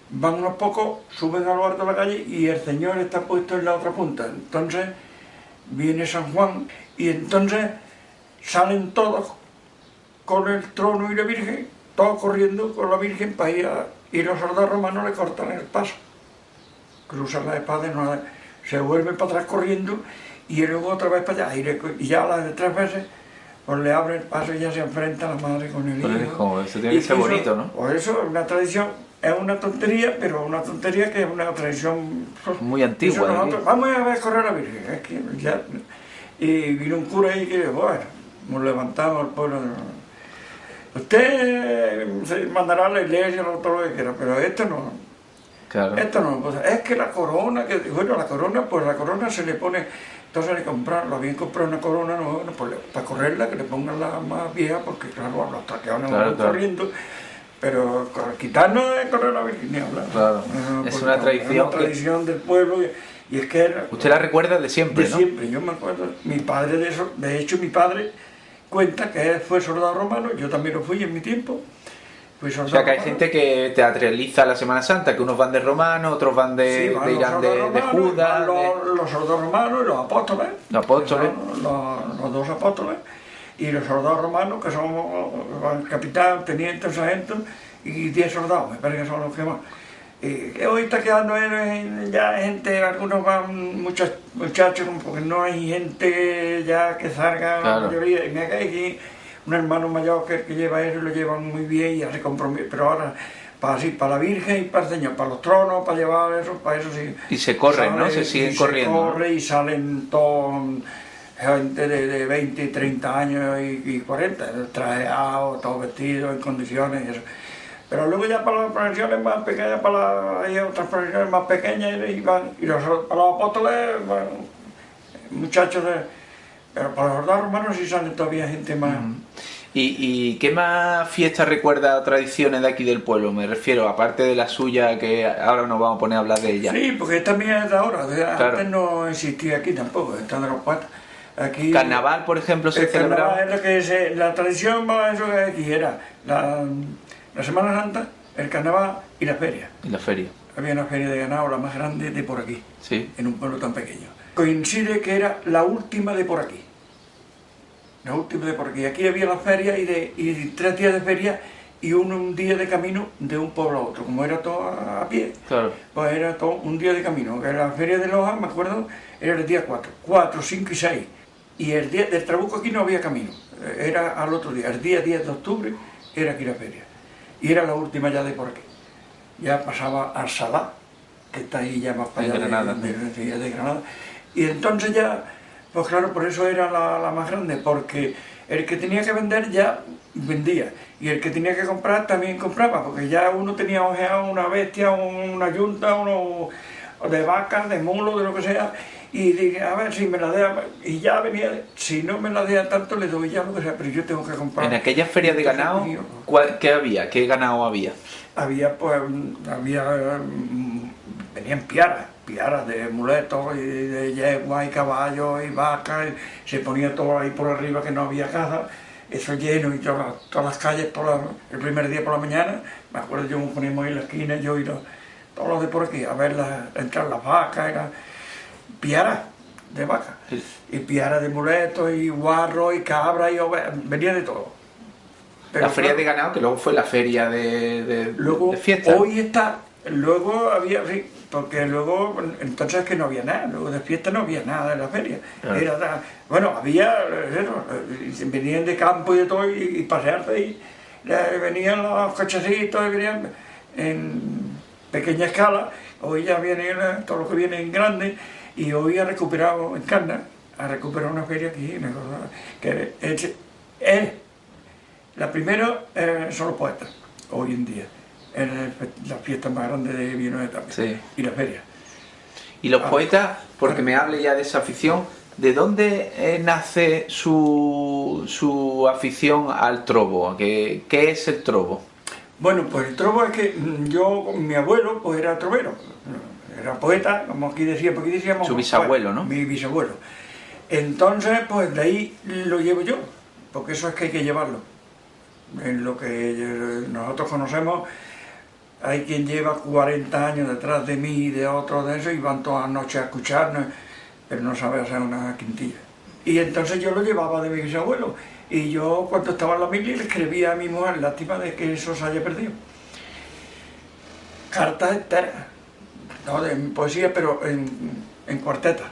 Van unos pocos, suben a lo alto de la calle y el Señor está puesto en la otra punta. Entonces viene San Juan y entonces salen todos con el trono y la Virgen, todos corriendo con la Virgen para ir y los soldados romanos le cortan el paso. Cruzan la espada y se vuelven para atrás corriendo y luego otra vez para allá y ya a las de 3 veces pues le abre el paso y ya se enfrenta la madre con el hijo. Eso tiene que ser bonito, ¿no? Por eso es una tradición, es una tontería, pero una tontería que es una tradición muy antigua. Nosotros, vamos a ver correr a la Virgen. Es que ya, y vino un cura ahí que, bueno, nos levantamos al pueblo. Usted se mandará a la iglesia o todo lo que quiera, pero esto no. Claro. Esto no, pues, es que la corona, pues la corona se le pone, entonces le compraron, lo habían comprado una corona, no, bueno, pues para correrla que le pongan la más vieja, porque claro, los traqueados no van corriendo, pero quitarnos de correr la Virgen ni hablar. Claro, es una tradición. Es una tradición del pueblo y es que era... Usted la recuerda de siempre, De ¿no? siempre, yo me acuerdo. Mi padre de eso, de hecho mi padre cuenta que él fue soldado romano, yo también lo fui en mi tiempo. Fui O soldado sea que hay romano. gente que teatraliza la Semana Santa, que unos van de romano, otros van de, Sí, van de los irán de soldados romanos, Judas, van los soldados romanos y los apóstoles. Los apóstoles. Que son los dos apóstoles. Y los soldados romanos, que son el capitán, teniente, sargento, y 10 soldados, me parece que son los que más. Que hoy está quedando ya gente, algunos van, muchos muchachos, porque no hay gente ya que salga, Claro. la mayoría. Y me cae aquí un hermano mayor que lleva eso y lo llevan muy bien y hace compromiso. Pero ahora, para la Virgen y para el Señor, para los tronos, para llevar eso, para eso sí. y se corren, ¿no? Se siguen corriendo. Se corre y salen todos gente de 20 y 30 años y 40, trajeados, todos vestidos en condiciones y eso. Pero luego ya para las profesiones más pequeñas, hay otras profesiones más pequeñas y para los apóstoles, bueno, muchachos pero para los soldados romanos sí salen todavía gente más. ¿Y qué más fiestas recuerda o tradiciones de aquí del pueblo? Me refiero, aparte de la suya, que ahora nos vamos a poner a hablar de ella. Sí, porque esta mía es de ahora, Claro. Antes no existía aquí tampoco, esta de los cuatro. Aquí, Carnaval, por ejemplo, se el carnaval celebraba. es lo que la tradición más eso que aquí era la Semana Santa, el carnaval y la feria. Y la feria, Había una feria de ganado, la más grande de por aquí, sí. en un pueblo tan pequeño. Coincide que era la última de por aquí. La última de por aquí. Aquí había la feria y 3 días de feria y un día de camino de un pueblo a otro. Como era todo a pie, Claro. pues era todo un día de camino. Que la feria de Loja, me acuerdo, era el día 4, 5 y 6. Y el día del Trabuco aquí no había camino. Era al otro día. El día 10 de octubre era aquí la feria. Y era la última ya de por aquí. Ya pasaba al Salá, que está ahí ya más para En allá Granada. de Granada. Y entonces ya, pues claro, por eso era la más grande, porque el que tenía que vender ya vendía, y el que tenía que comprar también compraba, porque ya uno tenía ojeado una bestia, una yunta, uno de vaca, de mulo, de lo que sea, y dije, a ver si me la deja, y ya venía, si no me la deja tanto le doy ya lo que sea, pero yo tengo que comprar. En aquellas ferias de ganado, ¿qué había? ¿Qué ganado había? Había venían piaras de muletos y de yegua y caballos y vacas, y se ponía todo ahí por arriba que no había casa, eso lleno y todas las calles el primer día por la mañana, me acuerdo yo me poníamos en la esquina, yo y todos los de por aquí, a ver entrar las vacas, piaras de vacas, Sí. y piaras de muletos y guarros y cabras y ovejas, venía de todo. Pero La feria claro, de ganado, que luego fue la feria de luego, fiesta. hoy está, luego había, sí, porque luego, entonces que no había nada, luego de fiesta no había nada en la feria. Claro. Bueno, había, venían de campo y de todo y pasearse y venían los cochecitos y venían en pequeña escala, hoy ya vienen todos los que vienen en grande y hoy ha recuperado en Canna, ha recuperado una feria aquí, que es la primera son los poetas, hoy en día. Es la fiesta más grande de Villanueva también. Sí. Y la feria. Y los poetas, porque me hable ya de esa afición, ¿de dónde nace su afición al trobo? ¿Qué es el trobo? Bueno, pues el trobo es que mi abuelo pues era trovero, era poeta, como aquí decíamos. Aquí decíamos Su bisabuelo, ¿no? Mi bisabuelo. Entonces, pues de ahí lo llevo yo, porque eso es que hay que llevarlo. En lo que nosotros conocemos, hay quien lleva 40 años detrás de mí y de otros de eso y van todas las noches a escucharnos, pero no sabe hacer una quintilla. Y entonces yo lo llevaba de mi bisabuelo. Y yo cuando estaba en la mili le escribía a mi mujer, lástima de que eso se haya perdido. Cartas enteras, no de poesía, pero en cuarteta.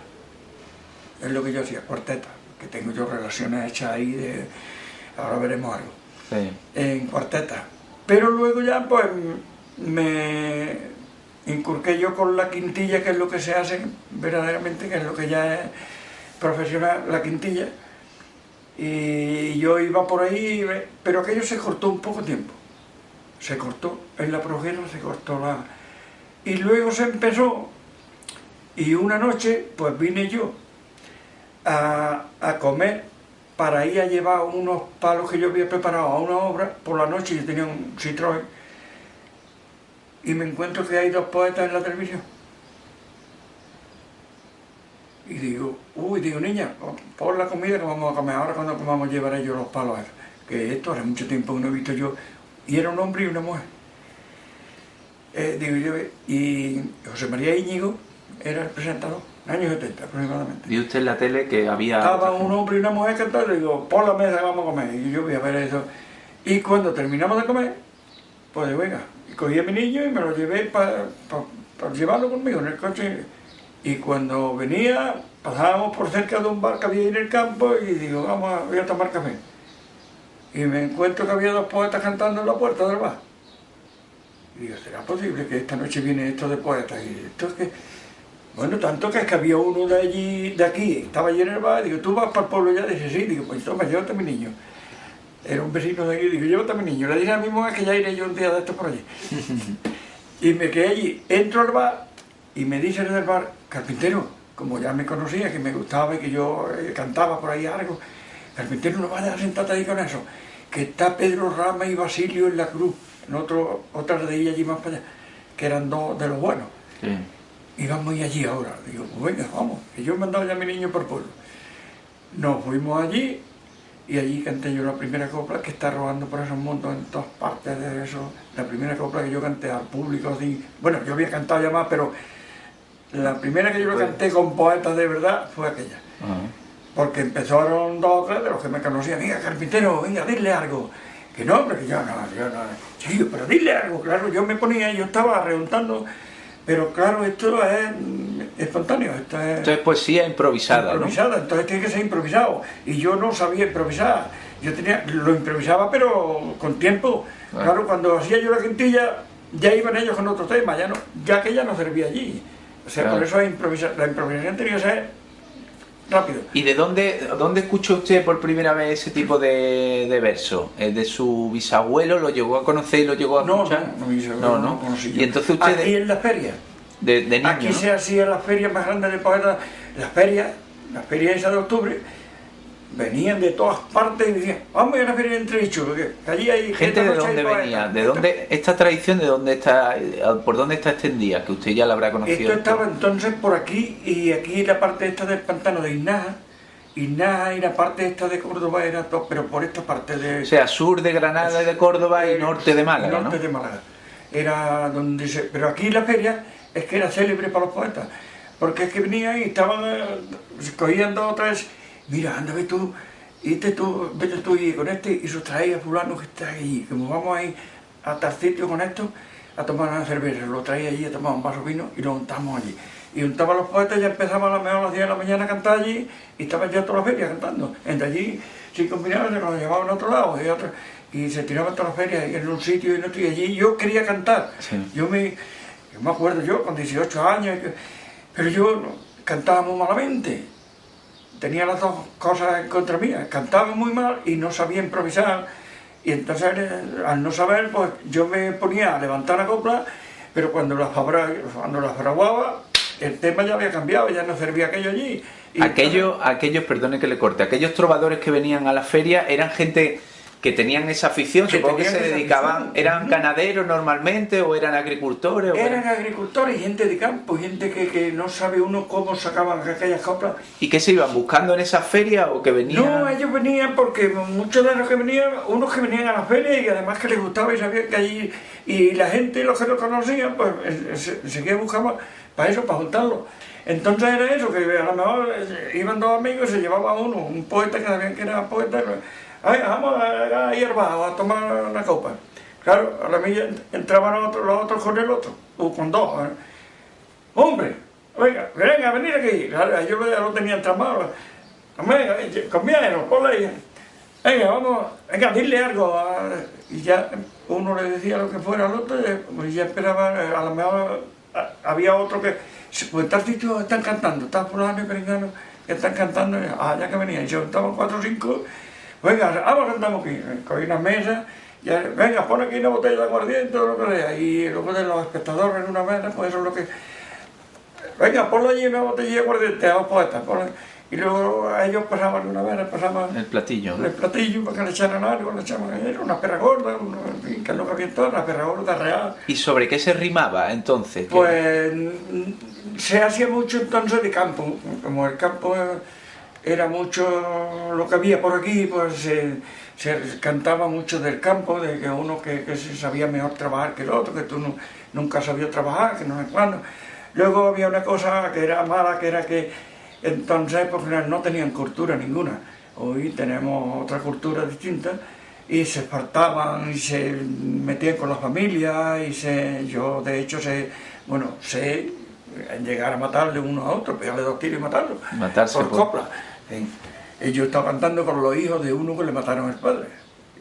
Es lo que yo hacía, cuarteta. Que tengo yo relaciones hechas ahí, ahora veremos algo. Sí. En cuarteta. Pero luego ya pues me inculqué yo con la quintilla, que es lo que se hace verdaderamente, que es lo que ya es profesional, la quintilla. Y yo iba por ahí, pero aquello se cortó un poco tiempo. Se cortó, en la Progera se cortó Y luego se empezó, y una noche pues vine yo a comer para ir a llevar unos palos que yo había preparado a una obra. Por la noche yo tenía un Citroën y me encuentro que hay 2 poetas en la televisión. Y digo, digo, niña, pon la comida que vamos a comer ahora, cuando comamos llevaré yo los palos esos. Que esto hace mucho tiempo que no he visto yo. Y era un hombre y una mujer. Digo yo, y José María Íñigo era el presentador, años 70 aproximadamente. ¿Vio usted en la tele que había...? Estaba un hombre y una mujer cantando, y digo, pon la mesa que vamos a comer. Y yo voy a ver eso. Y cuando terminamos de comer, pues digo, venga, y cogí a mi niño y me lo llevé para llevarlo conmigo en el coche. Y cuando venía, pasábamos por cerca de un bar que había ahí en el campo y digo, voy a tomar café. Y me encuentro que había 2 poetas cantando en la puerta del bar. Y digo, ¿será posible que esta noche viene esto de poetas? Y esto es que... Bueno, tanto que es que había uno de allí, de aquí, estaba allí en el bar, digo, ¿tú vas para el pueblo ya? Dice, sí, digo, pues toma, llévate a mi niño. Era un vecino de aquí, digo, llévate a mi niño. Le dije a mi mujer que ya iré yo un día de esto por allí. Y me quedé allí, entro al bar y me dice desde el bar, carpintero, como ya me conocía, que me gustaba y que yo cantaba por ahí algo, carpintero, no vayas a sentarte ahí con eso, que está Pedro Rama y Basilio en la cruz, en otra de ellas allí más para allá, que eran 2 de los buenos. Sí. Y vamos a ir allí ahora. Digo, pues venga, vamos, que yo he mandado ya a mi niño por pueblo. Nos fuimos allí y allí canté yo la primera copla que está rodando por esos mundos en todas partes de eso. La primera copla que yo canté al público así. Bueno, yo había cantado ya más, pero la primera que yo lo canté con poetas de verdad fue aquella. Porque empezaron 2 o 3 de los que me conocían. Venga, carpintero, venga, dile algo. Que no, pero que yo no. Sí, pero dile algo, claro, yo me ponía, yo estaba remontando. Pero claro, esto es espontáneo, esto es... Entonces poesía improvisada, improvisada, ¿no? Entonces tiene que ser improvisado. Y yo no sabía improvisar. Lo improvisaba, pero con tiempo. Claro, cuando hacía yo la quintilla, ya iban ellos con otro tema, ya que ya no servía allí. O sea, por eso la improvisación tenía que ser rápido. ¿Y de dónde escuchó usted por primera vez ese tipo de verso? ¿De su bisabuelo? ¿Lo llegó a conocer y lo llegó a escuchar? No conocí yo. Y entonces usted... Aquí en las ferias. De niño, aquí ¿no? se hacían las ferias más grandes de poetas, las ferias esas de octubre, venían de todas partes y decían, vamos a la feria de Entredicho, porque allí hay gente. ¿De dónde venía? ¿De dónde esta tradición, de dónde está, por dónde está extendida? Que usted ya la habrá conocido. Esto estaba entonces por aquí, y aquí la parte esta del pantano de Inaja y la parte esta de Córdoba era todo, pero por esta parte de... O sea, sur de Granada y de Córdoba y norte de Málaga, norte de Málaga. Era donde se... Pero aquí la feria es que era célebre para los poetas, porque es que venían y estaban, cogían 2 o 3, mira, anda, vete tú y con este, y sustrae a fulano que está ahí, como vamos a ir a tal sitio con esto, a tomar una cerveza, lo traía allí a tomar un vaso de vino y lo untamos allí. Y untaban los poetas, ya empezaban a lo mejor a las 10 de la mañana a cantar allí, y estaban ya toda la feria cantando. Entre allí, si combinaban, se los llevaban a otro lado, y se tiraban todas las ferias en un sitio y en otro, y allí yo quería cantar. Sí. Yo me acuerdo yo, con 18 años, pero yo cantaba muy malamente. Tenía las 2 cosas en contra mía, cantaba muy mal y no sabía improvisar, y entonces al no saber, pues yo me ponía a levantar la copla, pero cuando las fraguaba, el tema ya había cambiado, ya no servía aquello allí. Y aquellos, perdone que le corte, aquellos trovadores que venían a la feria eran gente que tenían esa afición, supongo que se dedicaban, ¿eran ganaderos normalmente o eran agricultores? Eran agricultores y gente de campo, gente que no sabe uno cómo sacaban aquellas coplas. ¿Y qué se iban buscando en esa feria o que venían? No, ellos venían porque muchos de los que venían, unos que venían a la feria y además que les gustaba y sabían que allí, y la gente, los que lo conocían, pues seguían buscando para eso, para juntarlo. Entonces era eso, que a lo mejor iban 2 amigos y se llevaba uno, un poeta que sabían que era poeta. Vamos a ir a tomar una copa. Claro, a la milla entraban los otros con el otro, o con 2. Hombre, venga, venid aquí. Claro, ellos ya lo tenían tramado. Venga, conviene, ponle ahí. Venga, vamos, venga, dile algo. Y ya uno le decía lo que fuera al otro, y ya esperaba, a lo mejor había otro que, pues tal sitio están cantando, tal fulano y perengano que están cantando, ya que venían, y se juntaban 4 o 5. Venga, vamos, cantamos aquí, cogí una mesa, venga, pon aquí una botella de aguardiente o lo que sea, y luego de los espectadores en una mesa, pues eso es lo que... Venga, ponlo allí una botella de aguardiente a los poetas, y luego a ellos pasaban alguna vez, les pasaban El platillo, ¿no? el platillo para que le echaran algo, le echaban ayer una perra gorda, en fin, que es lo que había en toda, una perra gorda real. ¿Y sobre qué se rimaba entonces? Pues se hacía mucho entonces de campo, como el campo era mucho lo que había por aquí, pues se cantaba mucho del campo, de que uno que se sabía mejor trabajar que el otro, que tú nunca sabías trabajar, que no sé cuándo. Luego había una cosa que era mala, que era que entonces pues, no tenían cultura ninguna. Hoy tenemos otra cultura distinta y se espartaban y se metían con la familia y yo de hecho sé llegar a matarle uno a otro, pegarle 2 tiros y matarlo. Matarse por copla. Y yo estaba cantando con los hijos de uno que le mataron al padre.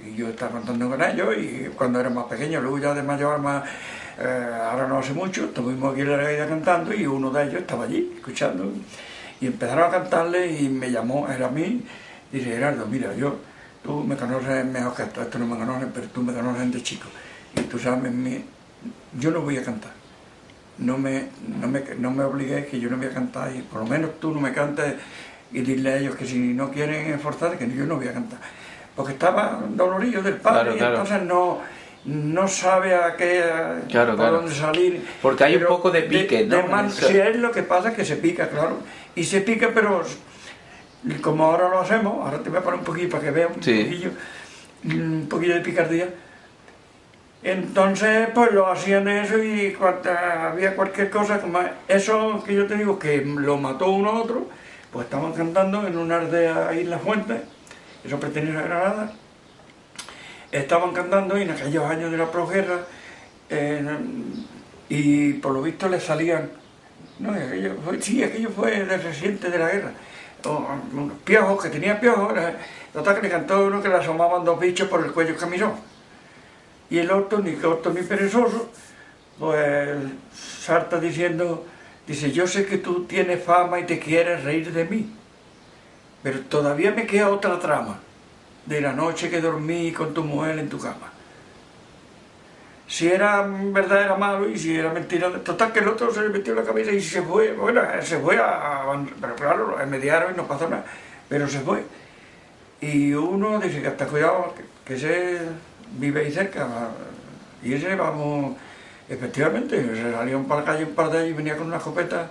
Y yo estaba cantando con ellos y cuando era más pequeño, luego ya de mayor, ahora no hace mucho, estuvimos aquí en la vida cantando y uno de ellos estaba allí escuchando. Y empezaron a cantarle y me llamó, era a mí, y dice, Gerardo, mira, tú me conoces mejor que esto no me conoces, pero tú me conoces de chico. Y tú sabes, yo no voy a cantar. No me obligues, que yo no voy a cantar, y por lo menos tú no me cantes, y dile a ellos que si no quieren esforzar, que yo no voy a cantar. Porque estaba dolorillo del padre, Claro. y entonces no sabe por dónde salir. Porque hay un poco de pique, ¿no? Sí, es lo que pasa, que se pica, claro. Y se pica, pero como ahora lo hacemos, ahora te voy a poner un poquillo para que veas un poquillo de picardía. Entonces, pues lo hacían eso y cuando había cualquier cosa, como eso que yo te digo, que lo mató uno a otro, pues estaban cantando en una aldea ahí en Las Fuentes, eso pertenece a Granada, estaban cantando y en aquellos años de la posguerra, y por lo visto les salían, no, aquello fue de reciente de la guerra, unos piojos, que tenía piojos, total que le cantó uno que le asomaban 2 bichos por el cuello del camisón. Y el otro, ni corto ni perezoso, pues salta diciendo, dice, yo sé que tú tienes fama y te quieres reír de mí, pero todavía me queda otra trama, de la noche que dormí con tu mujer en tu cama. Si era verdad era malo y si era mentira, total que el otro se le metió en la cabeza y se fue, pero claro, lo mediaron y no pasó nada, pero se fue. Y uno dice que hasta cuidado, que se vive ahí cerca, y ese vamos, efectivamente, se salieron para la calle un par de ellos y venía con una escopeta,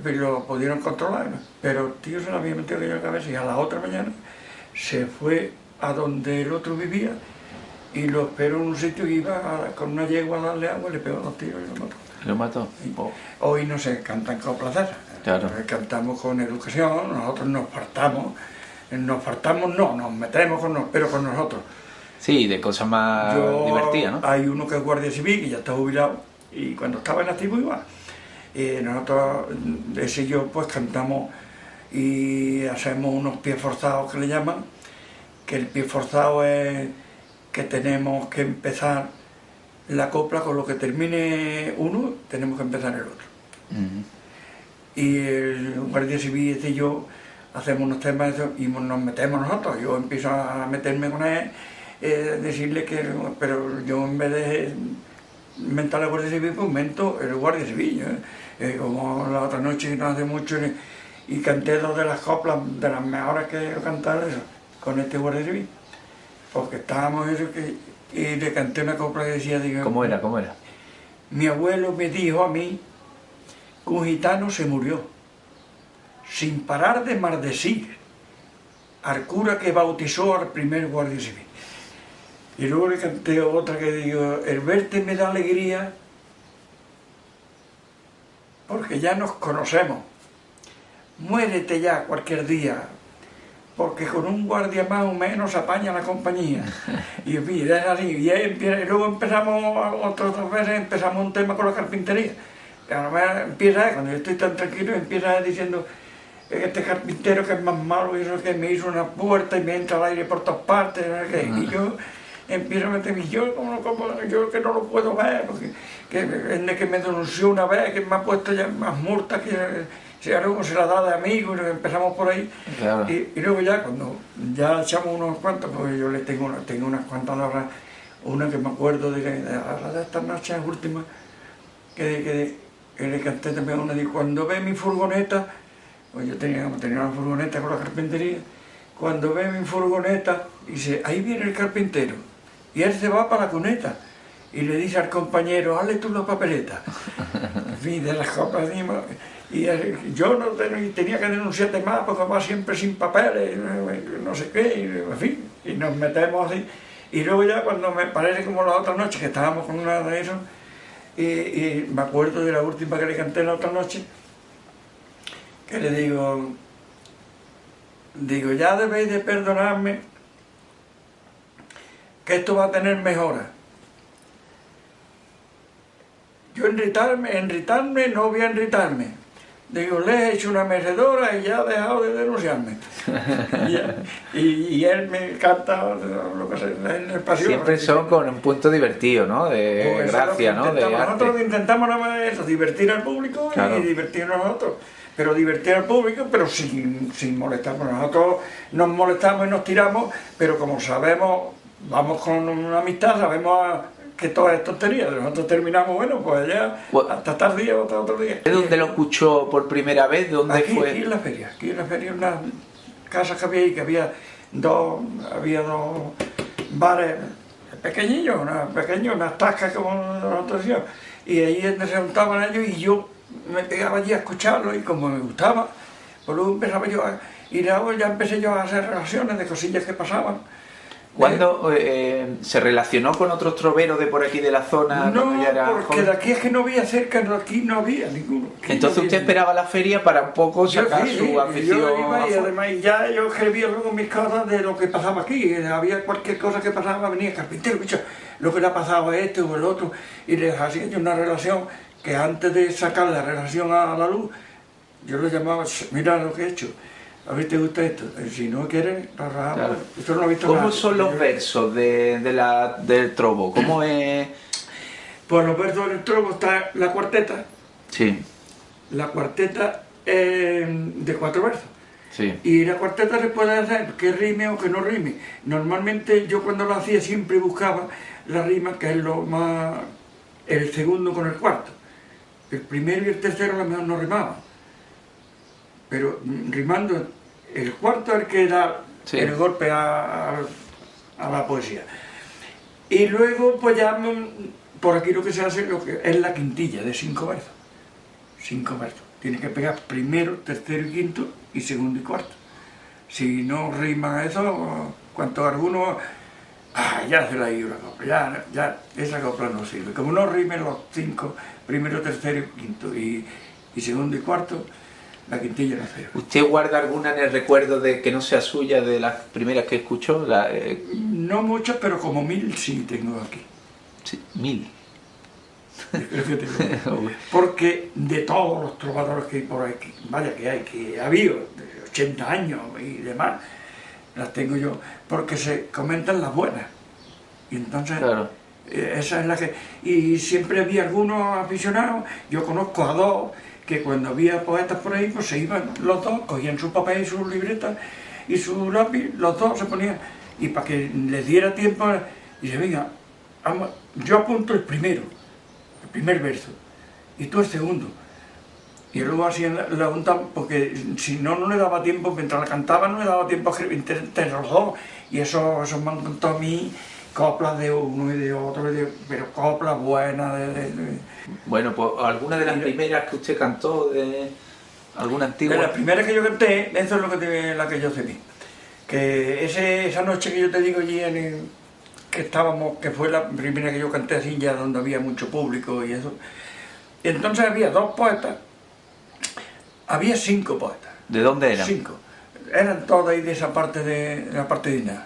pero lo pudieron controlar, ¿no? Pero el tío se lo había metido en la cabeza y a la otra mañana se fue a donde el otro vivía y lo esperó en un sitio y iba con una yegua a darle agua y le pegó 2 tiros y lo mató. ¿Lo mató? Hoy no se cantan coplas de esas, claro. Cantamos con educación, nosotros nos fartamos no, nos metemos pero con nosotros. Sí, de cosas más divertidas, ¿no? Hay uno que es guardia civil, que ya está jubilado, y cuando estaba en activo igual. Nosotros, ese y yo, pues cantamos y hacemos unos pies forzados que le llaman, que el pie forzado es que tenemos que empezar la copla con lo que termine uno, tenemos que empezar el otro. Y el guardia civil y yo hacemos unos temas y nos metemos nosotros. Yo empiezo a meterme con él, decirle que, pero yo en vez de mentar al guardia civil, pues mento el guardia civil. Como la otra noche, no hace mucho, y canté 2 de las coplas, de las mejores que he cantado con este guardia civil. Porque estábamos eso y le canté una copla que decía, digo, ¿Cómo era? Mi abuelo me dijo a mí que un gitano se murió, sin parar de maldecir al cura que bautizó al primer guardia civil. Y luego le canté otra que digo, el verte me da alegría porque ya nos conocemos. Muérete ya cualquier día, porque con un guardia más o menos apaña la compañía. Y mira, es así. Y luego empezamos, otras veces empezamos un tema con la carpintería. Empieza, cuando yo estoy tan tranquilo, empieza diciendo, este carpintero que es más malo, y eso que me hizo una puerta y me entra el aire por todas partes, ¿no? Y yo empiezo a meterme, yo que no lo puedo ver, porque que me denunció una vez, que me ha puesto ya más multas que luego se la da de amigos, y empezamos por ahí. Claro. Y luego ya, cuando ya echamos unos cuantos, pues yo le tengo unas cuantas palabras, una que me acuerdo de estas noches últimas, que le canté también una, de cuando ve mi furgoneta, pues yo tenía una furgoneta con la carpintería. Cuando ve mi furgoneta, dice, ahí viene el carpintero. Y él se va para la cuneta y le dice al compañero, hazle tú la papeleta. En fin, de las copas y yo no tenía que denunciarte más porque va siempre sin papeles, no sé qué, en fin, y nos metemos así. Y luego ya cuando me parece como la otra noche que estábamos con una de esos, y me acuerdo de la última que le canté la otra noche, que le digo, ya debéis de perdonarme, que esto va a tener mejoras. Yo enritarme, no voy a enritarme. Digo, le he hecho una mecedora y ya ha dejado de denunciarme. y él me canta lo que sea, en el pasión. Siempre son con un punto divertido, ¿no? De pues gracia, ¿no? De nosotros arte. intentamos nada más eso, divertir al público, claro, y divertirnos nosotros. Pero divertir al público, pero sin molestarnos. Nosotros nos molestamos y nos tiramos, pero como sabemos, vamos con una amistad, sabemos que todas es tontería. Nosotros terminamos, bueno, pues ya hasta tal día, otro día. ¿De dónde lo escuchó por primera vez? ¿Dónde fue? Aquí en la feria, unas casas que había ahí, que había dos bares pequeñillos, unas tascas como nosotros decíamos, y ahí es donde se juntaban ellos, y yo me pegaba allí a escucharlo, y como me gustaba, pues luego empezaba yo y luego ya empecé yo a hacer relaciones de cosillas que pasaban. ¿Cuándo se relacionó con otros troveros de por aquí de la zona? No, ya era porque joven? de aquí es que no había cerca, aquí no había ninguno. Entonces usted esperaba la feria para un poco sacar su afición. Yo iba y además ya yo escribía luego mis cosas de lo que pasaba aquí. Había cualquier cosa que pasaba, venía el carpintero, bicho, lo que le ha pasado a este o el otro, y les hacía yo una relación que antes de sacar la relación a la luz, yo lo llamaba, mira lo que he hecho. ¿A ver te gusta esto? Si no quieres, Claro. esto no lo he visto ¿Cómo nada. son los versos del trobo? ¿Cómo es? Pues los versos del trobo está la cuarteta. Sí. La cuarteta es de 4 versos. Sí. Y la cuarteta se puede hacer que rime o que no rime. Normalmente yo cuando lo hacía siempre buscaba la rima, que es lo más... el segundo con el cuarto. El primero y el tercero a lo mejor no rimaban. Pero rimando, el cuarto es el que da el golpe a la poesía. Y luego pues ya por aquí lo que se hace es la quintilla de 5 versos. 5 versos. Tienes que pegar primero, tercero y quinto y segundo y cuarto. Si no riman eso, cuanto alguno, ya se la ha ido la copla, ya esa copla no sirve. Como no rimen los 5, primero, tercero y quinto y segundo y cuarto, la quintilla no sirve. ¿Usted guarda alguna en el recuerdo de que no sea suya, de las primeras que escuchó? No muchas, pero como 1000 sí tengo aquí. Sí, 1000. Porque de todos los trovadores que hay por ahí, que ha habido, de 80 años y demás, las tengo yo, porque se comentan las buenas. Y entonces, claro, esa es la que... Y siempre había algunos aficionados, yo conozco a 2, que cuando había poetas por ahí, pues se iban los 2, cogían su papel y su libreta y su lápiz, los 2 se ponían, y para que les diera tiempo, y se venga, vamos, yo apunto el primer verso, y tú el segundo. Y luego así la juntan, porque si no, no le daba tiempo, mientras la cantaba no le daba tiempo a escribir entre los 2, y eso me han contado a mí, coplas de uno y de otro, pero coplas buenas. Bueno, pues alguna de las primeras que usted cantó, alguna antigua. De las primeras que yo canté, eso es la que yo sé. Que esa noche que yo te digo allí que fue la primera que yo canté así, ya donde había mucho público y eso. Y entonces había 2 poetas, había 5 poetas. ¿De dónde eran? 5. Eran todos ahí de esa parte de la parte de Inés.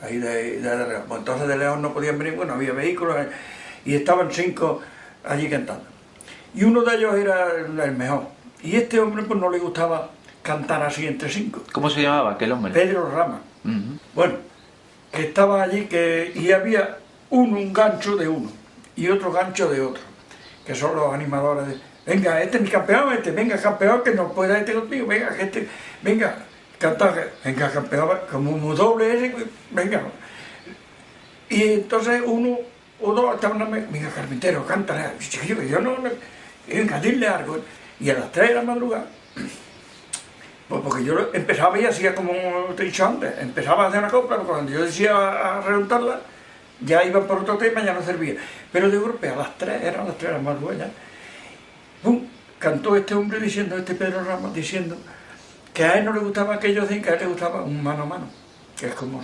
Ahí de León. Bueno, entonces de León no podían venir, bueno, había vehículos y estaban 5 allí cantando. Y uno de ellos era el mejor. Y este hombre pues no le gustaba cantar así entre 5. ¿Cómo se llamaba aquel hombre? Pedro Rama. Bueno, que estaba allí y había un gancho de uno y otro gancho de otro, que son los animadores de... Venga, este es mi campeón, venga campeón, que no pueda este contigo, venga, canta, venga campeón, como un doble ese, venga. Y entonces uno o 2 estaban, venga carpintero, cántale, yo no, venga, dile algo. Y a las 3 de la madrugada, Pues porque yo empezaba y hacía como te he dicho antes, empezaba a hacer una copla, pero cuando yo decía a reventarla, ya iba por otro tema, ya no servía. Pero de golpe a las 3, eran las 3 las más buenas, ¡pum! Cantó este hombre diciendo, este Pedro Ramos, diciendo que a él no le gustaba aquello de que a él le gustaba un mano a mano, que es como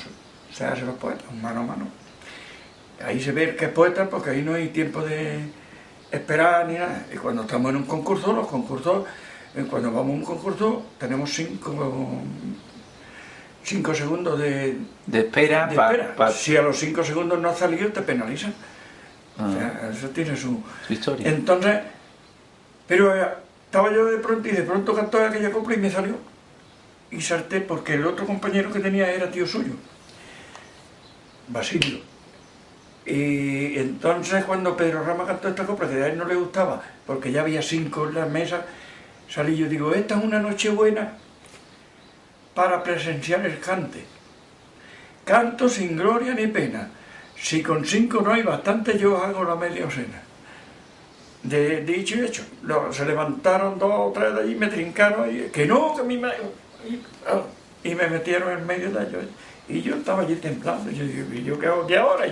se hacen los poetas, un mano a mano. Ahí se ve que es poeta porque ahí no hay tiempo de esperar ni nada. Y cuando estamos en un concurso, los concursos, cuando vamos a un concurso, tenemos 5 segundos de espera. Si a los 5 segundos no has salido, te penalizan. O sea, eso tiene su historia. Entonces, pero estaba yo de pronto cantó aquella copla y me salió. Y salté porque el otro compañero que tenía era tío suyo, Basilio. Y entonces cuando Pedro Rama cantó esta copla, que a él no le gustaba, porque ya había 5 en la mesa, salí yo, digo, esta es una noche buena para presenciar el cante. Canto sin gloria ni pena, si con 5 no hay bastante, yo hago la media docena. De dicho y hecho, se levantaron 2 o 3 de allí, me trincaron, y que no, que a mí me... Y me metieron en medio de ellos. Y yo estaba allí temblando, yo digo, ¿y yo qué hago aquí ahora?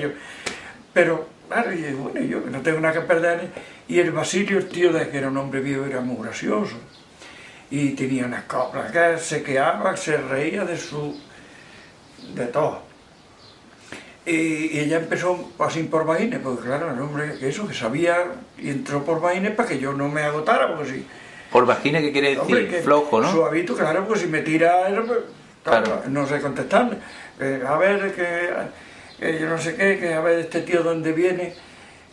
Pero, claro, y bueno, yo que no tengo nada que perder. Y el Basilio, el tío de que era un hombre viejo, era muy gracioso. Y tenía unas coplas que se quedaba, se reía de todo. Y ella empezó así por vaines, porque claro, el hombre eso que sabía, y entró por vaines para que yo no me agotara, porque si... Por vagina, ¿qué quiere decir? Hombre, flojo, ¿no? Suavito, claro, porque si me tira eso, pues, claro, no sé contestarle. A ver, que yo no sé qué, que a ver este tío dónde viene,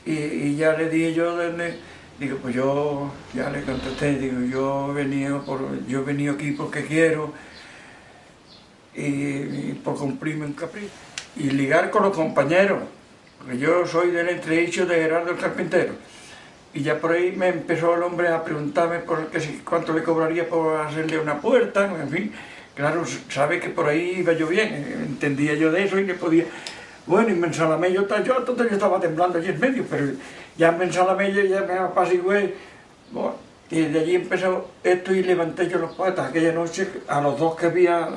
y ya le dije yo dónde, digo, pues yo ya le contesté, digo, yo he venido aquí porque quiero, y por cumplirme un capricho, y ligar con los compañeros, porque yo soy del entredicho de Gerardo el Carpintero. Y ya por ahí me empezó el hombre a preguntarme cuánto le cobraría por hacerle una puerta, en fin. Claro, sabe que por ahí iba yo bien, entendía yo de eso y que podía... Bueno, y me ensalamé entonces yo estaba temblando allí en medio, pero ya me ensalamé y ya me apacigué. Bueno, y de allí empezó esto y levanté yo los poetas. Aquella noche, a los 2 que había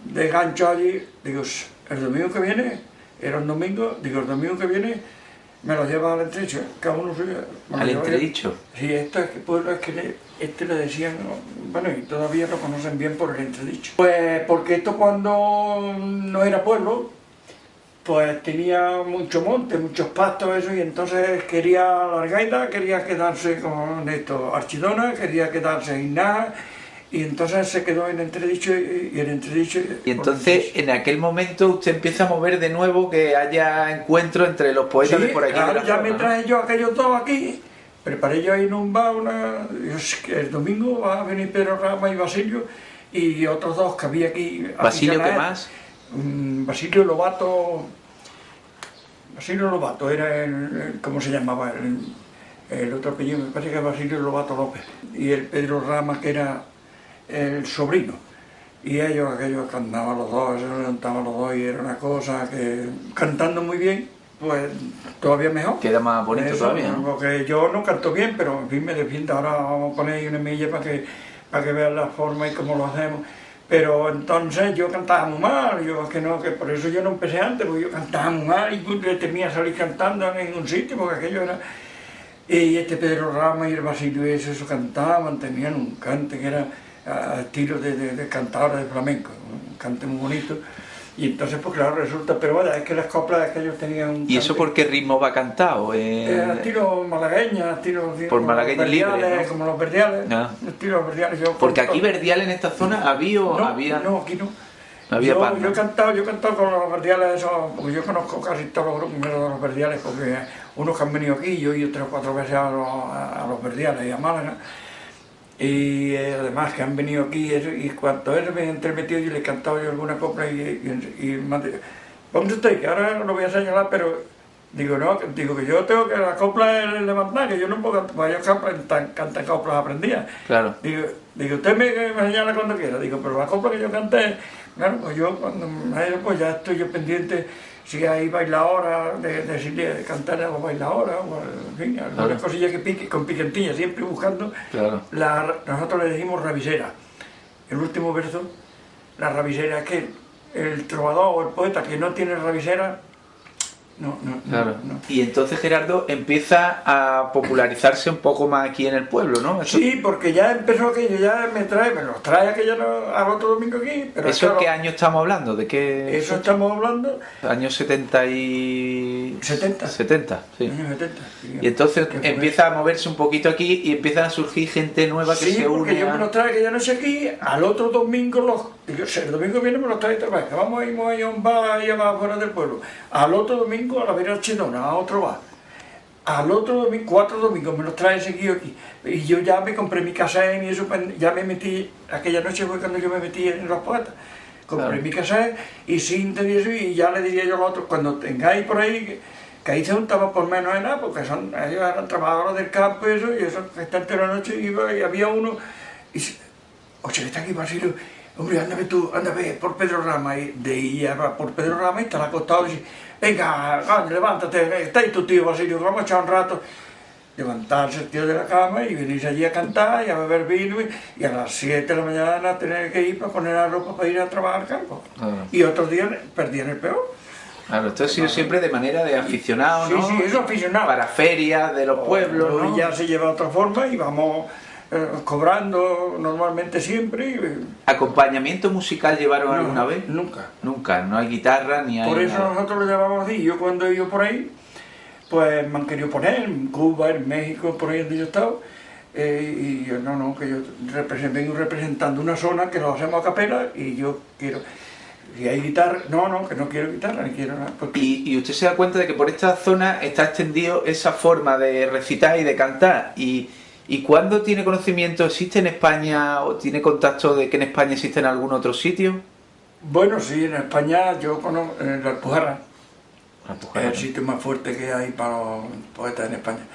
de gancho allí, digo, el domingo que viene, era un domingo, digo, el domingo que viene... Me lo lleva al entredicho, cada uno suyo. ¿Al entredicho? Sí, esto es que pueblo es que le decían, bueno, y todavía lo conocen bien por el entredicho. Pues porque esto cuando no era pueblo, pues tenía mucho monte, muchos pastos, eso, y entonces quería Largaida, quería quedarse con esto, Archidona, quería quedarse Iná, y entonces se quedó en entredicho y el entredicho... Y entonces en aquel momento usted empieza a mover de nuevo que haya encuentro entre los poetas de por aquí. Claro, de la ya zona, me traje yo aquellos 2 aquí, preparé yo ahí en un bar el domingo va a venir Pedro Rama y Basilio y otros 2 que había aquí. ¿Basilio qué más? Basilio Lobato era ¿cómo se llamaba? El otro apellido, me parece que es Basilio Lobato López. Y el Pedro Rama, que era el sobrino. Y aquellos cantaban los 2, se levantaban los 2 y era una cosa que, cantando muy bien, pues todavía mejor. Queda más bonito eso, todavía, ¿no? Porque yo no canto bien, pero en fin me defiendo. Ahora vamos a poner ahí una milla para que vean la forma y cómo lo hacemos. Pero entonces yo cantaba muy mal, que por eso yo no empecé antes, porque yo cantaba muy mal y le temía salir cantando en ningún sitio, porque aquello era... Y este Pedro Rama y el Basilio eso cantaban, tenían un cante que era a estilo de cantadores de flamenco, un cante muy bonito. Y entonces, pues claro, resulta, pero bueno, es que las coplas que ellos tenían un cante. ¿Y eso por qué ritmo va cantado? Estilo malagueña, estilo por malagueña libre, ¿no? Como los verdiales, estilo verdiales. Porque aquí verdial en esta zona había o no, había... No, aquí no. Yo he cantado con los verdiales, eso, porque yo conozco casi todos los grupos de los verdiales, porque unos que han venido aquí, yo he ido 3 o 4 veces a los verdiales y a Málaga, y además que han venido aquí, y cuando él me he entremetido yo le he cantado yo alguna copla y ¿dónde estoy? Que ahora lo voy a señalar, pero digo, no, digo que yo tengo que la copla es levantar, que yo no puedo cantar coplas aprendidas. Claro. Digo, usted me señala cuando quiera, digo, pero la copla que yo canté, claro, pues yo cuando pues ya estoy yo pendiente si hay bailadora, de cantar a los bailadores, o en fin, algunas cosillas que pique, con piquantilla, siempre buscando, claro. Nosotros le decimos revisera, el último verso, la ravisera, es que el trovador o el poeta que no tiene ravisera, Claro. no. Y entonces Gerardo empieza a popularizarse un poco más aquí en el pueblo, ¿no? Sí, porque ya empezó aquello, ya me los trae aquello al otro domingo aquí. Pero ¿Eso claro, qué año estamos hablando? ¿De qué? eso estamos hablando. Años 70 y... 70. 70, sí. Años 70. Sí, Y entonces que fue empieza a moverse un poquito aquí y empiezan a surgir gente nueva que sí, se porque une yo a... me los trae aquella noche aquí, al otro domingo, el domingo viene me los trae otra vez, que vamos a ir a un bar ahí afuera del pueblo. Al otro domingo a la Vera Chedona, a otro bar. Al otro domingo, 4 domingos me los trae seguido aquí. Y yo ya me compré mi cassette y eso, ya me metí, aquella noche fue cuando yo me metí en los poetas. Compré Claro. mi cassette y cinta y eso, y ya le diría yo a los otros, cuando tengáis por ahí, que ahí se juntaba por menos de nada, porque ellos eran trabajadores del campo y eso que está entera la noche iba y había uno, y dice, oye, está aquí Basilio, hombre, ándame tú, ándame por Pedro Rama, y de ahí va por Pedro Rama y está acostado y dice, venga, levántate, está ahí tu tío Basilio, que vamos a echar un rato. Levantarse el tío de la cama y venirse allí a cantar y a beber vino y a las 7 de la mañana tener que ir para poner la ropa para ir a trabajar al campo. Claro. Y otros días perdían el peor. Claro, esto ha sido siempre de manera de aficionado, ¿no? Sí, eso aficionado. Para ferias de los pueblos, Hoy ¿no? ya se lleva de otra forma y vamos cobrando normalmente siempre. ¿Acompañamiento musical llevaron No, alguna vez? Nunca. Nunca, no hay guitarra ni hay Por eso nada. nosotros lo llamamos así. Yo cuando he ido por ahí, pues me han querido poner en Cuba, en México, por ahí donde yo he estado. Y yo, que yo vengo representando una zona que lo hacemos a capela y yo quiero. Si hay guitarra, que no quiero guitarra, ni quiero nada. Porque Y usted se da cuenta de que por esta zona está extendido esa forma de recitar y de cantar. ¿Y cuándo tiene conocimiento? ¿Existe en España o tiene contacto de que en España existe en algún otro sitio? bueno, sí, en España yo conozco en la Alpujarra. Alpujarra. Es el sitio más fuerte que hay para los poetas en España.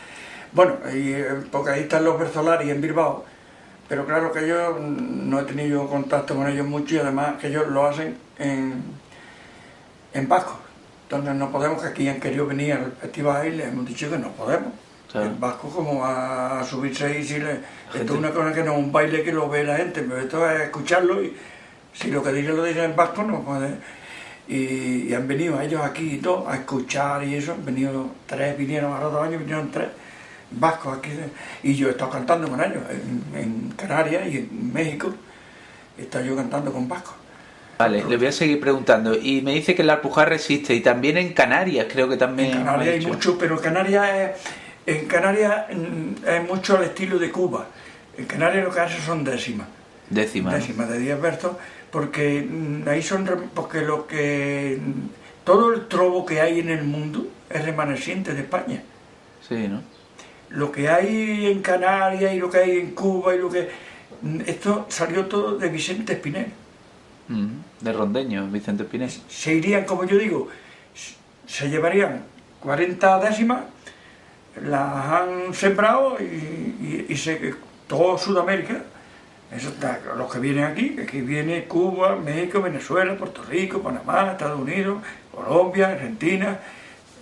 Bueno, porque ahí están los Bersolari en Bilbao, pero claro que yo no he tenido contacto con ellos mucho y además que ellos lo hacen en vasco. Entonces no podemos, que aquí han querido venir al festival y les hemos dicho que no podemos. Claro. El vasco como va a subirse ahí, esto es una cosa que no es un baile que lo ve la gente, pero esto es escucharlo y si lo que dice lo dice en vasco no puede. Y han venido ellos aquí y todo a escuchar y eso, han venido 3, vinieron a los 2 años, vinieron 3 vascos aquí, y yo he estado cantando con ellos en Canarias y en México, he estado yo cantando con vascos. Vale, le voy a seguir preguntando. Y me dice que la Alpujarra existe y también en Canarias, creo que también. En me ha Canarias hay dicho. mucho, pero en Canarias es mucho al estilo de Cuba. En Canarias lo que hacen son décimas. Décima. ¿no? Décimas de 10 versos, porque ahí porque todo el trobo que hay en el mundo es remanescente de España. Sí, ¿no? Lo que hay en Canarias y lo que hay en Cuba esto salió todo de Vicente Espinel. De Rondeño, Vicente Espinel. Se irían, como yo digo, se llevarían 40 décimas, las han sembrado todo Sudamérica. Los que vienen aquí, que aquí viene Cuba, México, Venezuela, Puerto Rico, Panamá, Estados Unidos, Colombia, Argentina,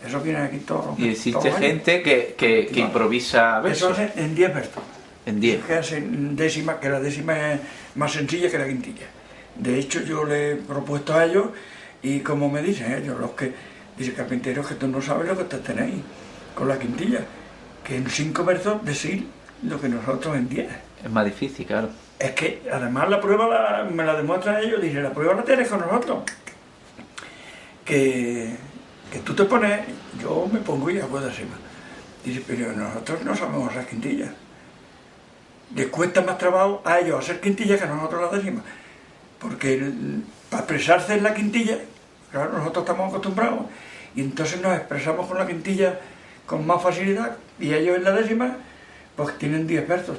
eso vienen aquí todos. Y existe todos los gente que No. improvisa Eso versos. hacen en 10 versos. En 10. Que hacen décimas, que la décima es más sencilla que la quintilla. De hecho, yo le he propuesto a ellos, y como me dicen ellos, los que dicen carpinteros, que tú no sabes lo que ustedes tenéis con la quintilla, que en 5 versos decir lo que nosotros en 10. Es más difícil, claro. Es que además la prueba me la demuestran ellos, dicen, la prueba la tienes con nosotros. Que tú te pones, yo me pongo y hago décima. Dice, pero nosotros no sabemos hacer quintillas. Les cuesta más trabajo a ellos hacer quintillas que a nosotros las décimas. Porque para expresarse en la quintilla, claro, nosotros estamos acostumbrados, y entonces nos expresamos con la quintilla con más facilidad, y ellos en la décima, pues tienen 10 versos.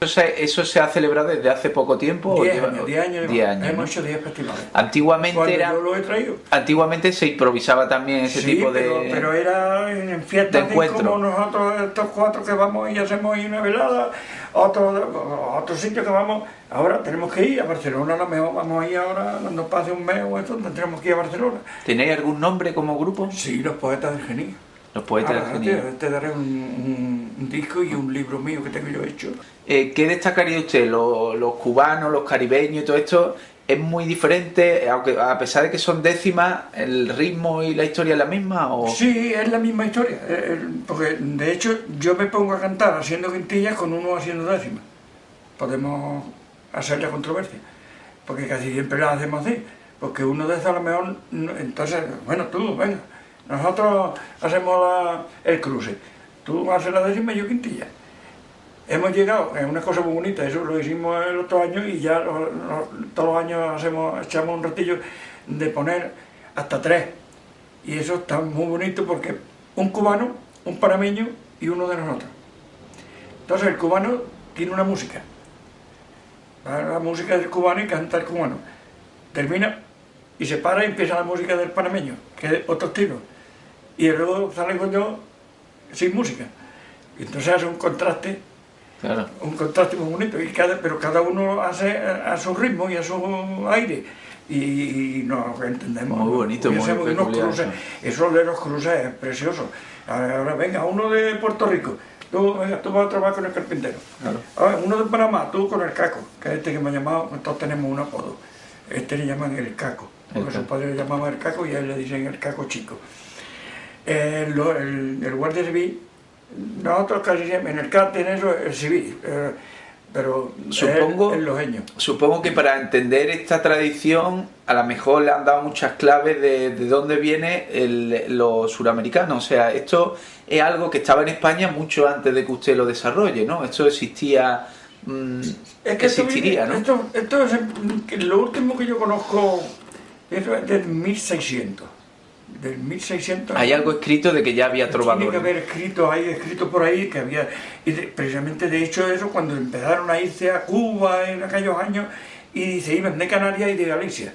¿Eso se ha celebrado desde hace poco tiempo? 10 años, 10 años, 10 años, hemos ¿no? hecho 10 festivales. Antiguamente Cuando era... yo lo he traído. Antiguamente se improvisaba también ese Sí, tipo de... pero era en fiestas de encuentro. como nosotros, estos 4 que vamos y hacemos ahí una velada, otro sitio que vamos, ahora tenemos que ir a Barcelona, a lo mejor vamos a ir ahora, cuando pase un mes o esto, tendremos que ir a Barcelona. ¿Tenéis algún nombre como grupo? Sí, los poetas del Genil. Los poetas del genio. Te daré un disco y un libro mío que tengo yo hecho. ¿Qué destacaría usted? Los cubanos, los caribeños y todo esto es muy diferente, aunque a pesar de que son décimas, ¿el ritmo y la historia es la misma? ¿O? Sí, es la misma historia, porque de hecho yo me pongo a cantar haciendo quintillas con uno haciendo décimas. Podemos hacer la controversia, porque casi siempre la hacemos así, porque uno de esos a lo mejor, entonces, bueno, tú, venga, nosotros hacemos el cruce, tú haces la décima y yo quintilla. Hemos llegado, es una cosa muy bonita, eso lo hicimos el otro año y ya todos los años echamos un ratillo de poner hasta 3. Y eso está muy bonito porque un cubano, un panameño y uno de nosotros. Entonces el cubano tiene una música. La música del cubano y canta el cubano. Termina y se para y empieza la música del panameño, que es otro estilo. Y luego sale con yo sin música. Y entonces hace un contraste. Claro. Un contraste muy bonito, pero cada uno hace a su ritmo y a su aire y nos entendemos. Muy bonito, muy peculiar. Eso de los cruces es precioso. Ahora venga, uno de Puerto Rico, tú vas a trabajar con el carpintero. Claro. Ahora, uno de Panamá, tú con el caco, que es este que me ha llamado, todos tenemos un apodo. Este le llaman el caco, porque su padre le llamaba el caco y a él le dicen el caco chico. El guardia civil, nosotros casi siempre, en el cártel eso es civil, pero supongo, es lojeño. Supongo que para entender esta tradición a lo mejor le han dado muchas claves de dónde viene lo suramericano. O sea, esto es algo que estaba en España mucho antes de que usted lo desarrolle, ¿no? Esto existía, es que existiría, ¿no? Esto es lo último que yo conozco, eso es del 1600. Del 1600. Hay algo escrito de que ya había trovadores. Tiene que haber escrito por ahí que había, y precisamente de hecho eso cuando empezaron a irse a Cuba en aquellos años y se iban de Canarias y de Galicia.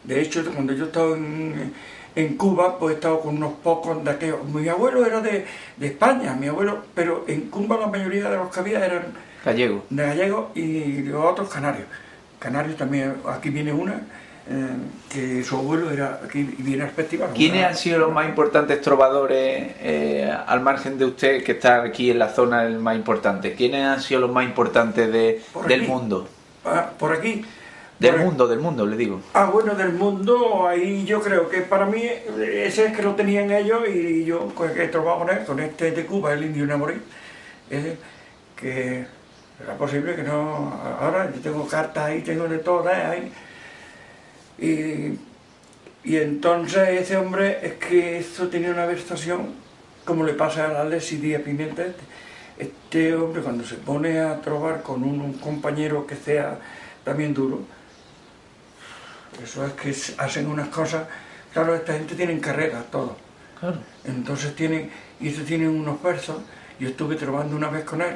De hecho cuando yo estaba en Cuba pues he estado con unos pocos de aquellos. Mi abuelo era de España, mi abuelo, pero en Cuba la mayoría de los que había eran gallegos. De gallegos y los otros canarios. Canarios también, aquí viene una. Que su abuelo era aquí y viene al festival. ¿Quiénes han sido los más importantes trovadores al margen de usted que está aquí en la zona el más importante? ¿Quiénes han sido los más importantes del mundo? Por aquí. Del mundo, le digo. Bueno, del mundo, ahí yo creo que para mí ese es que lo tenían ellos y yo que he trovado con este de Cuba, el indio Namorí, que era posible que no. Ahora yo tengo cartas ahí, tengo de todas ahí. Y entonces ese hombre es que esto tenía una versación, como le pasa a Alexis Díaz Pimienta. Este hombre cuando se pone a trobar con un compañero que sea también duro, eso es que hacen unas cosas, claro, esta gente tiene carreras, todo. Claro. Entonces tienen unos versos, yo estuve trovando una vez con él,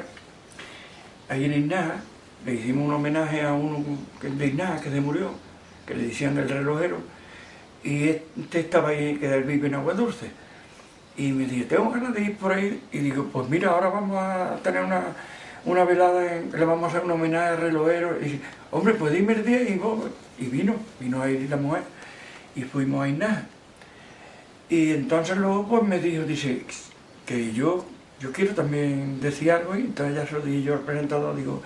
ahí en Iná, le hicimos un homenaje a uno de Iná que se murió, que le decían el relojero, y este estaba ahí, que él vive en Agua Dulce, y me dijo, tengo ganas de ir por ahí, y digo, pues mira, ahora vamos a tener una velada, le vamos a hacer un homenaje al relojero, y dice, hombre, pues dime el día, y vino a ir la mujer, y fuimos a Iná, y entonces luego pues me dice, que yo quiero también decir algo, y entonces ya se lo dije yo al presentador, digo,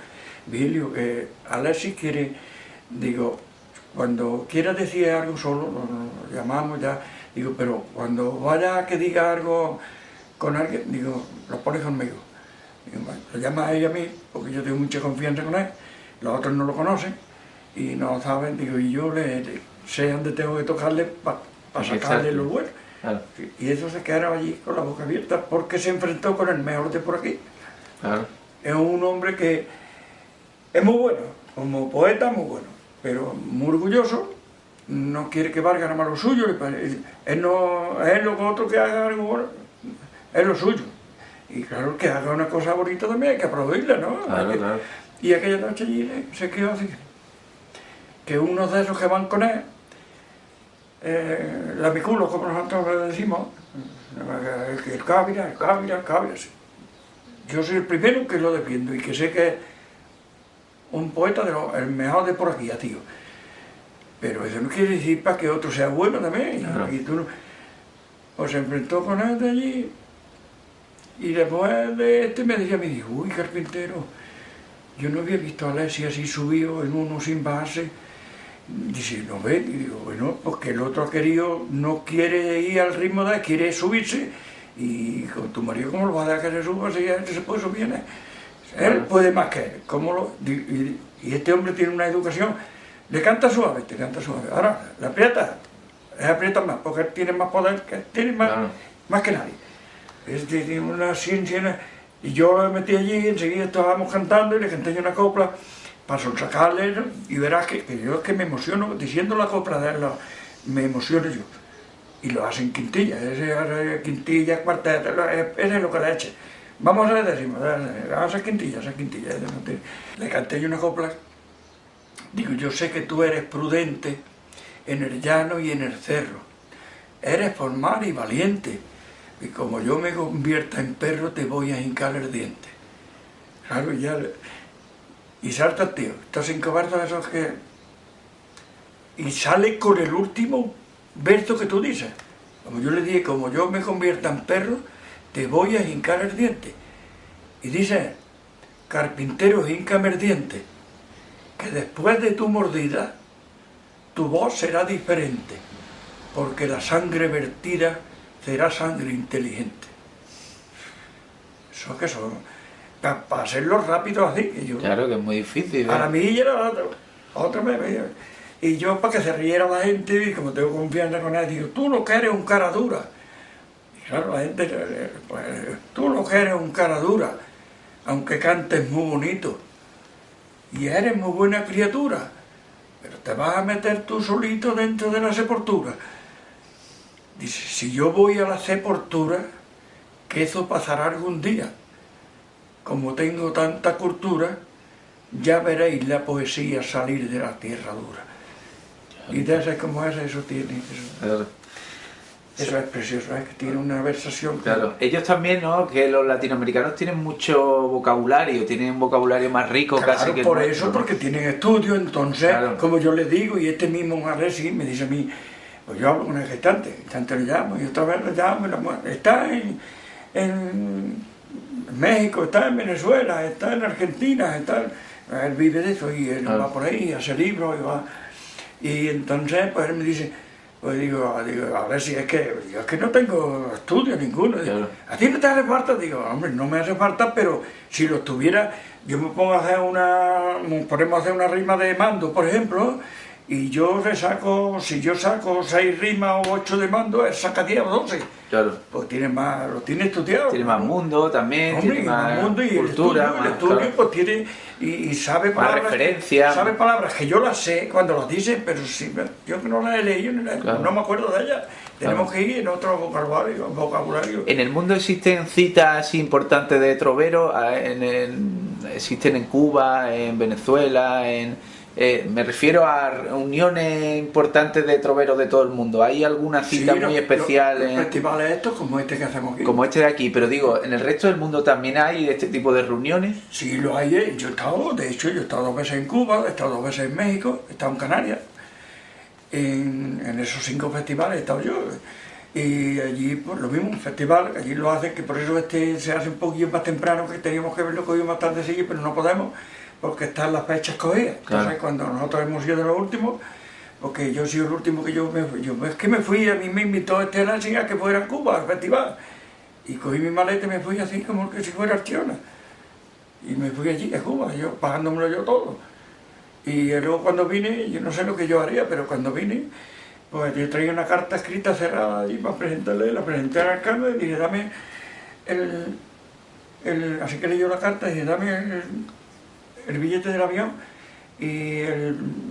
Vilio, que Alexis quiere, digo, cuando quieras decir algo solo, lo llamamos ya, digo, pero cuando vaya a que diga algo con alguien, digo, lo pones conmigo. Digo, bueno, lo llamas a ella a mí, porque yo tengo mucha confianza con él, los otros no lo conocen y no saben, digo, y yo sé dónde tengo que tocarle para sacarle los buenos. Claro. Y eso se quedaron allí con la boca abierta porque se enfrentó con el mejor de por aquí. Claro. Es un hombre que es muy bueno, como poeta muy bueno, pero muy orgulloso, no quiere que valga nada más lo suyo, él no es lo otro que haga algo bueno, es lo suyo. Y claro, que haga una cosa bonita también hay que aplaudirla, ¿no? Claro. Y aquella noche allí se quedó así, que uno de esos que van con él, lamiculo, como nosotros le decimos, el Cávira, yo soy el primero que lo defiendo y que sé que es un poeta el mejor de por aquí, tío. Pero eso no quiere decir para que otro sea bueno también. Claro. Y tú pues se enfrentó con él de allí, y después de este me dijo, uy, Carpintero, yo no había visto a Alessi así subido en uno sin base. Dice, ¿no ves? Y digo, bueno, porque el otro ha querido, no quiere ir al ritmo de él, quiere subirse, y con tu marido, ¿cómo lo va a dejar que se suba si ya se puede subir? Él puede más que él. Y este hombre tiene una educación, le canta suave, te canta suave. Ahora, la aprieta más, porque él tiene más poder, tiene más que nadie. Tiene una ciencia, y yo lo metí allí, enseguida estábamos cantando, y le canté yo una copla, para sacarle, y verás que yo es que me emociono, diciendo la copla de él, me emociono yo. Y lo hacen quintilla, quintilla, cuarteta, ese es lo que le eche. Vamos a ver, decimos, hacer quintilla. Le canté yo una copla, digo, yo sé que tú eres prudente en el llano y en el cerro, eres formal y valiente, y como yo me convierta en perro te voy a hincar el diente. Claro, y salta el tío, estos 5 versos esos que... Y sale con el último verso que tú dices. Como yo le dije, como yo me convierta en perro, te voy a hincar el diente. Y dice, Carpintero, híncame el diente, que después de tu mordida, tu voz será diferente, porque la sangre vertida será sangre inteligente. Eso que son, para hacerlo rápido así. Que yo, claro, que es muy difícil. A la milla era otra me veía. Y yo, para que se riera la gente, y como tengo confianza con él, digo, tú lo que eres un cara dura. Y claro, la gente, pues, tú lo que eres un cara dura, aunque cantes muy bonito. Y eres muy buena criatura, pero te vas a meter tú solito dentro de la sepultura. Dice, si yo voy a la sepultura, que eso pasará algún día. Como tengo tanta cultura, ya veréis la poesía salir de la tierra dura. Y de ese como ese, eso tiene. Eso es precioso, es que tiene una versación. Claro, ellos también, ¿no? Que los latinoamericanos tienen mucho vocabulario, tienen un vocabulario más rico, claro, casi que por el eso, nuestro, porque tienen estudios, entonces, claro, como yo les digo, y este mismo Alessi me dice a mí, pues yo hablo con el gestante le llamo, y otra vez le llamo, está en México, está en Venezuela, está en Argentina, él vive de eso, y él va por ahí, hace libros, y entonces, pues él me dice, pues digo, a ver si es que yo es que no tengo estudio ninguno. Claro. ¿A ti no te hace falta? Digo, hombre, no me hace falta, pero si lo tuviera, yo me pongo a hacer podemos hacer una rima de mando, por ejemplo, y yo le saco, si yo saco 6 rimas o 8 de mando, él saca 10 o 12. Claro. Pues lo tiene estudiado. Tiene más mundo también, hombre, tiene más mundo y cultura. El estudio claro, pues tiene, y sabe palabras. Referencia. Sabe palabras que yo las sé cuando las dice, pero si yo que no las he leído, claro, no me acuerdo de ellas. Tenemos que ir en otro vocabulario. En el mundo existen citas importantes de troveros, existen en Cuba, en Venezuela, me refiero a uniones importantes de troveros de todo el mundo. ¿Hay alguna cita muy especial? Los festivales estos, como este que hacemos aquí. Como este de aquí, pero digo, ¿en el resto del mundo también hay este tipo de reuniones? Sí, lo hay. Yo he estado 2 veces en Cuba, he estado 2 veces en México, he estado en Canarias. En esos 5 festivales he estado yo. Y allí, pues lo mismo, un festival, allí lo hacen, que por eso se hace un poquillo más temprano, que teníamos que verlo hoy más tarde seguir, pero no podemos, porque están las fechas cogidas. Entonces, claro, cuando nosotros hemos sido de los últimos, porque yo he sido el último que yo es que me fui, a mí me invitó este Lansing a que fuera a Cuba, al festival, y cogí mi maleta y me fui así como que si fuera Archiona, y me fui allí a Cuba, yo pagándomelo yo todo. Y luego cuando vine, yo no sé lo que yo haría, pero cuando vine, pues yo traía una carta escrita cerrada allí para presentarle, la presenté al alcalde y dije, dame así que leyó la carta y dije, dame el billete del avión y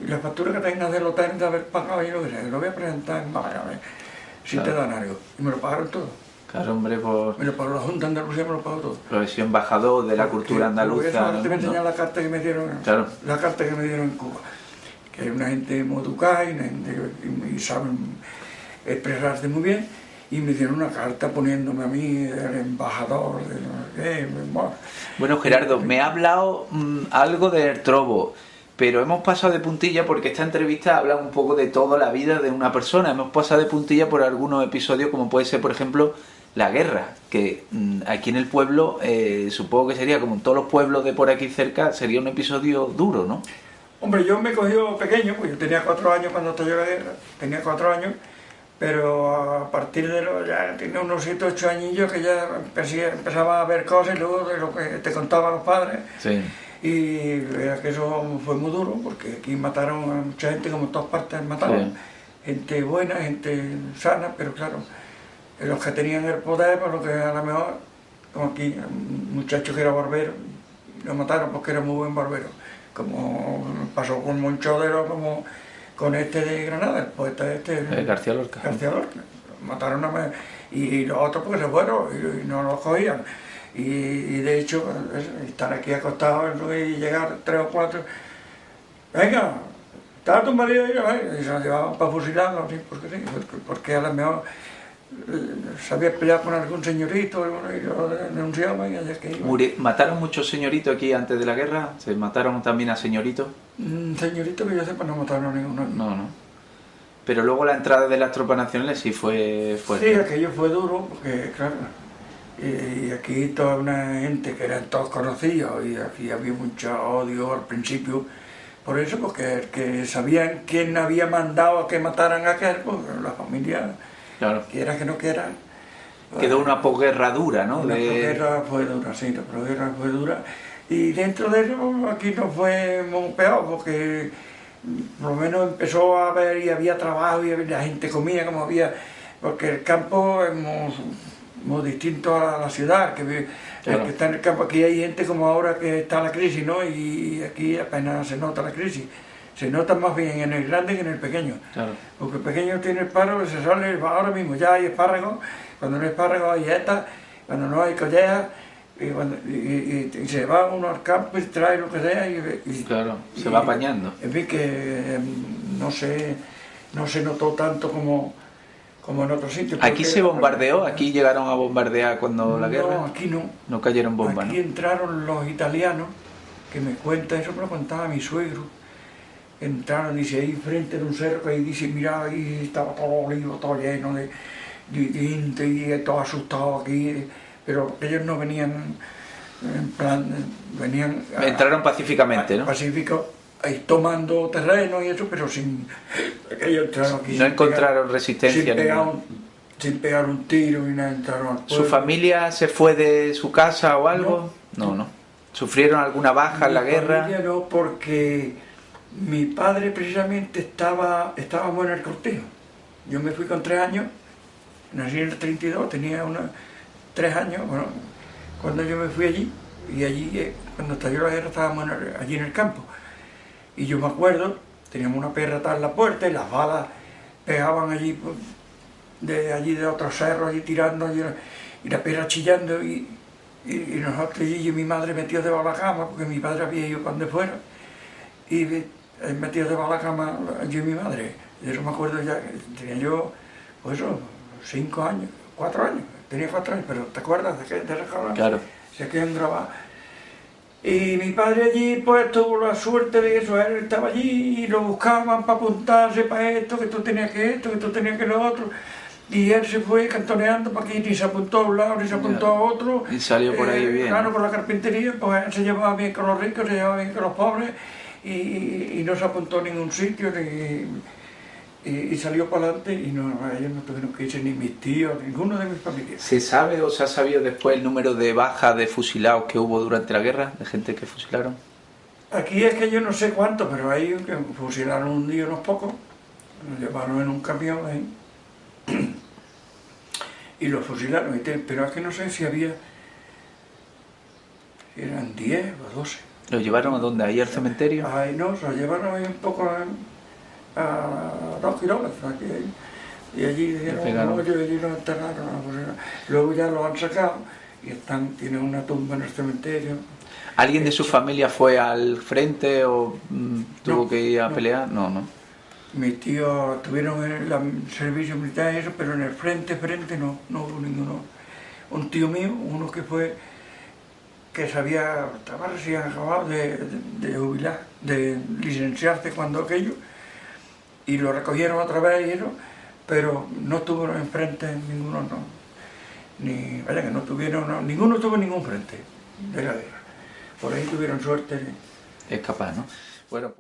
la factura que tengas del hotel de haber pagado y lo que sea, lo voy a presentar en Málaga, si claro, te dan algo. Y me lo pagaron todo. Claro, hombre, me lo pagó la Junta de Andalucía, me lo pagó todo. Profesión embajador de la cultura andaluza. Te voy a enseñar la carta que me dieron, claro, la carta que me dieron en Cuba. Que es una gente muy educada y saben expresarse muy bien. Y me dieron una carta poniéndome a mí el embajador de no sé qué. Bueno, Gerardo, me ha hablado algo del trobo. pero hemos pasado de puntilla porque esta entrevista habla un poco de toda la vida de una persona. Hemos pasado de puntilla por algunos episodios, como puede ser, por ejemplo, la guerra, que aquí en el pueblo, supongo que sería, como en todos los pueblos de por aquí cerca, sería un episodio duro, ¿no? Hombre, yo me cogió pequeño, pues yo tenía 4 años cuando estalló la guerra, tenía 4 años, pero a partir de los, ya tenía unos 7 o 8 añillos que ya empezaba a ver cosas y luego de lo que te contaban los padres. Sí. Y verdad que eso fue muy duro, porque aquí mataron a mucha gente, como en todas partes mataron. Sí. Gente buena, gente sana, pero claro, los que tenían el poder, por lo que a lo mejor, como aquí, un muchacho que era barbero, lo mataron porque era muy buen barbero, como pasó con Monchodero, como con este de Granada, el poeta este, García Lorca. García Lorca. Mataron a y los otros porque se fueron y no los cogían. Y de hecho, estar aquí acostados y llegar 3 o 4, venga, está tu marido ahí, y se lo llevaban para fusilarlo, ¿sí? Porque a lo mejor sabía pelear con algún señorito y lo denunciaban y allá que iban. ¿Mataron muchos señoritos aquí antes de la guerra? ¿Se mataron también a señoritos? Señorito que yo sepa no mataron a ninguno. No. Pero luego la entrada de las tropas nacionales sí fue fuerte. Sí, aquello fue duro, porque claro, y aquí toda una gente que eran todos conocidos y aquí había mucho odio al principio, por eso, porque que sabían quién había mandado a que mataran a aquel, pues la familia, claro, quiera que no quiera. Quedó una posguerra dura, ¿no? La posguerra fue dura, sí, la posguerra fue dura. Y dentro de eso aquí no fue muy peor, porque por lo menos empezó a haber y había trabajo y la gente comía como había, porque el campo es muy distinto a la ciudad, claro. El que está en el campo, aquí hay gente como ahora que está la crisis, ¿no? Y aquí apenas se nota la crisis, se nota más bien en el grande que en el pequeño, claro. Porque el pequeño tiene el paro, se sale ahora mismo, ya hay espárragos, cuando no hay espárragos hay esta, cuando no hay collejas, y se va uno al campo y trae lo que sea y claro, se va apañando. En fin, que no se notó tanto como en otros sitios. ¿Aquí se bombardeó? ¿Aquí llegaron a bombardear cuando la guerra? No, aquí no. No cayeron bombas, Aquí ¿no? entraron los italianos, que me cuenta, eso me lo contaba mi suegro. Entraron, dice, ahí frente de un cerro, que ahí dice, mira, ahí estaba todo olivo, todo lleno de gente y todo asustado aquí. Pero ellos no venían en plan, venían... Entraron pacíficamente, ¿no? Pacífico, ahí tomando terreno y eso, pero sin... Ellos entraron aquí. No encontraron resistencia. Sin pegar un tiro y nada, entraron al pueblo. ¿Su familia se fue de su casa o algo? No. ¿Sufrieron alguna baja en la guerra? Mi familia no, porque mi padre precisamente estaba bueno en el cortijo. Yo me fui con 3 años, nací en el 32, tenía 3 años, bueno, cuando yo me fui allí, y allí, cuando estalló la guerra, estábamos allí en el campo. Y yo me acuerdo, teníamos una perra atrás en la puerta y las balas pegaban allí, de otros cerros, allí tirando, allí, y la perra chillando, y nosotros y mi madre metidos debajo de la cama, porque mi padre había ido cuando fuera, y metidos debajo de la cama yo y mi madre. Y eso me acuerdo ya, tenía yo, pues eso, 5 años, 4 años. Tenía 4 años, pero ¿te acuerdas de esas cosas? Claro. Se quedan grabadas. Y mi padre allí, pues tuvo la suerte de eso, él estaba allí y lo buscaban para apuntarse para esto, que tú tenías que esto, que tú tenías que lo otro. Y él se fue cantoneando para aquí, ni se apuntó a un lado, ni se apuntó a otro. Y salió por ahí bien. Claro, con la carpintería, pues él se llevaba bien con los ricos, se llevaba bien con los pobres y no se apuntó a ningún sitio, y salió para adelante y ellos no tuvieron que irse, ni mis tíos, ninguno de mis familiares. ¿Se sabe o se ha sabido después el número de bajas de fusilados que hubo durante la guerra? ¿De gente que fusilaron? Aquí es que yo no sé cuánto, pero hay que fusilaron un día unos pocos, los llevaron en un camión ahí y los fusilaron, pero es que no sé si había, si eran 10 o 12. ¿Los llevaron a dónde? ¿Ahí al cementerio? Ay, no, se los llevaron ahí un poco a 2 kilómetros, aquí, y allí dijeron, no, allí los enterraron, luego ya los han sacado y tienen una tumba en el cementerio. ¿Alguien de su familia fue al frente o tuvo que ir a pelear? No. Mis tíos tuvieron el servicio militar y eso, pero en el frente no hubo ninguno. Un tío mío, uno que fue que estaba recién acabado de jubilar, de licenciarse cuando aquello, y lo recogieron otra vez y eso, pero no tuvo enfrente ninguno, no. Ni, vaya que no tuvieron, no, ninguno tuvo ningún frente de la guerra. Por ahí tuvieron suerte. Es capaz, ¿no? Bueno.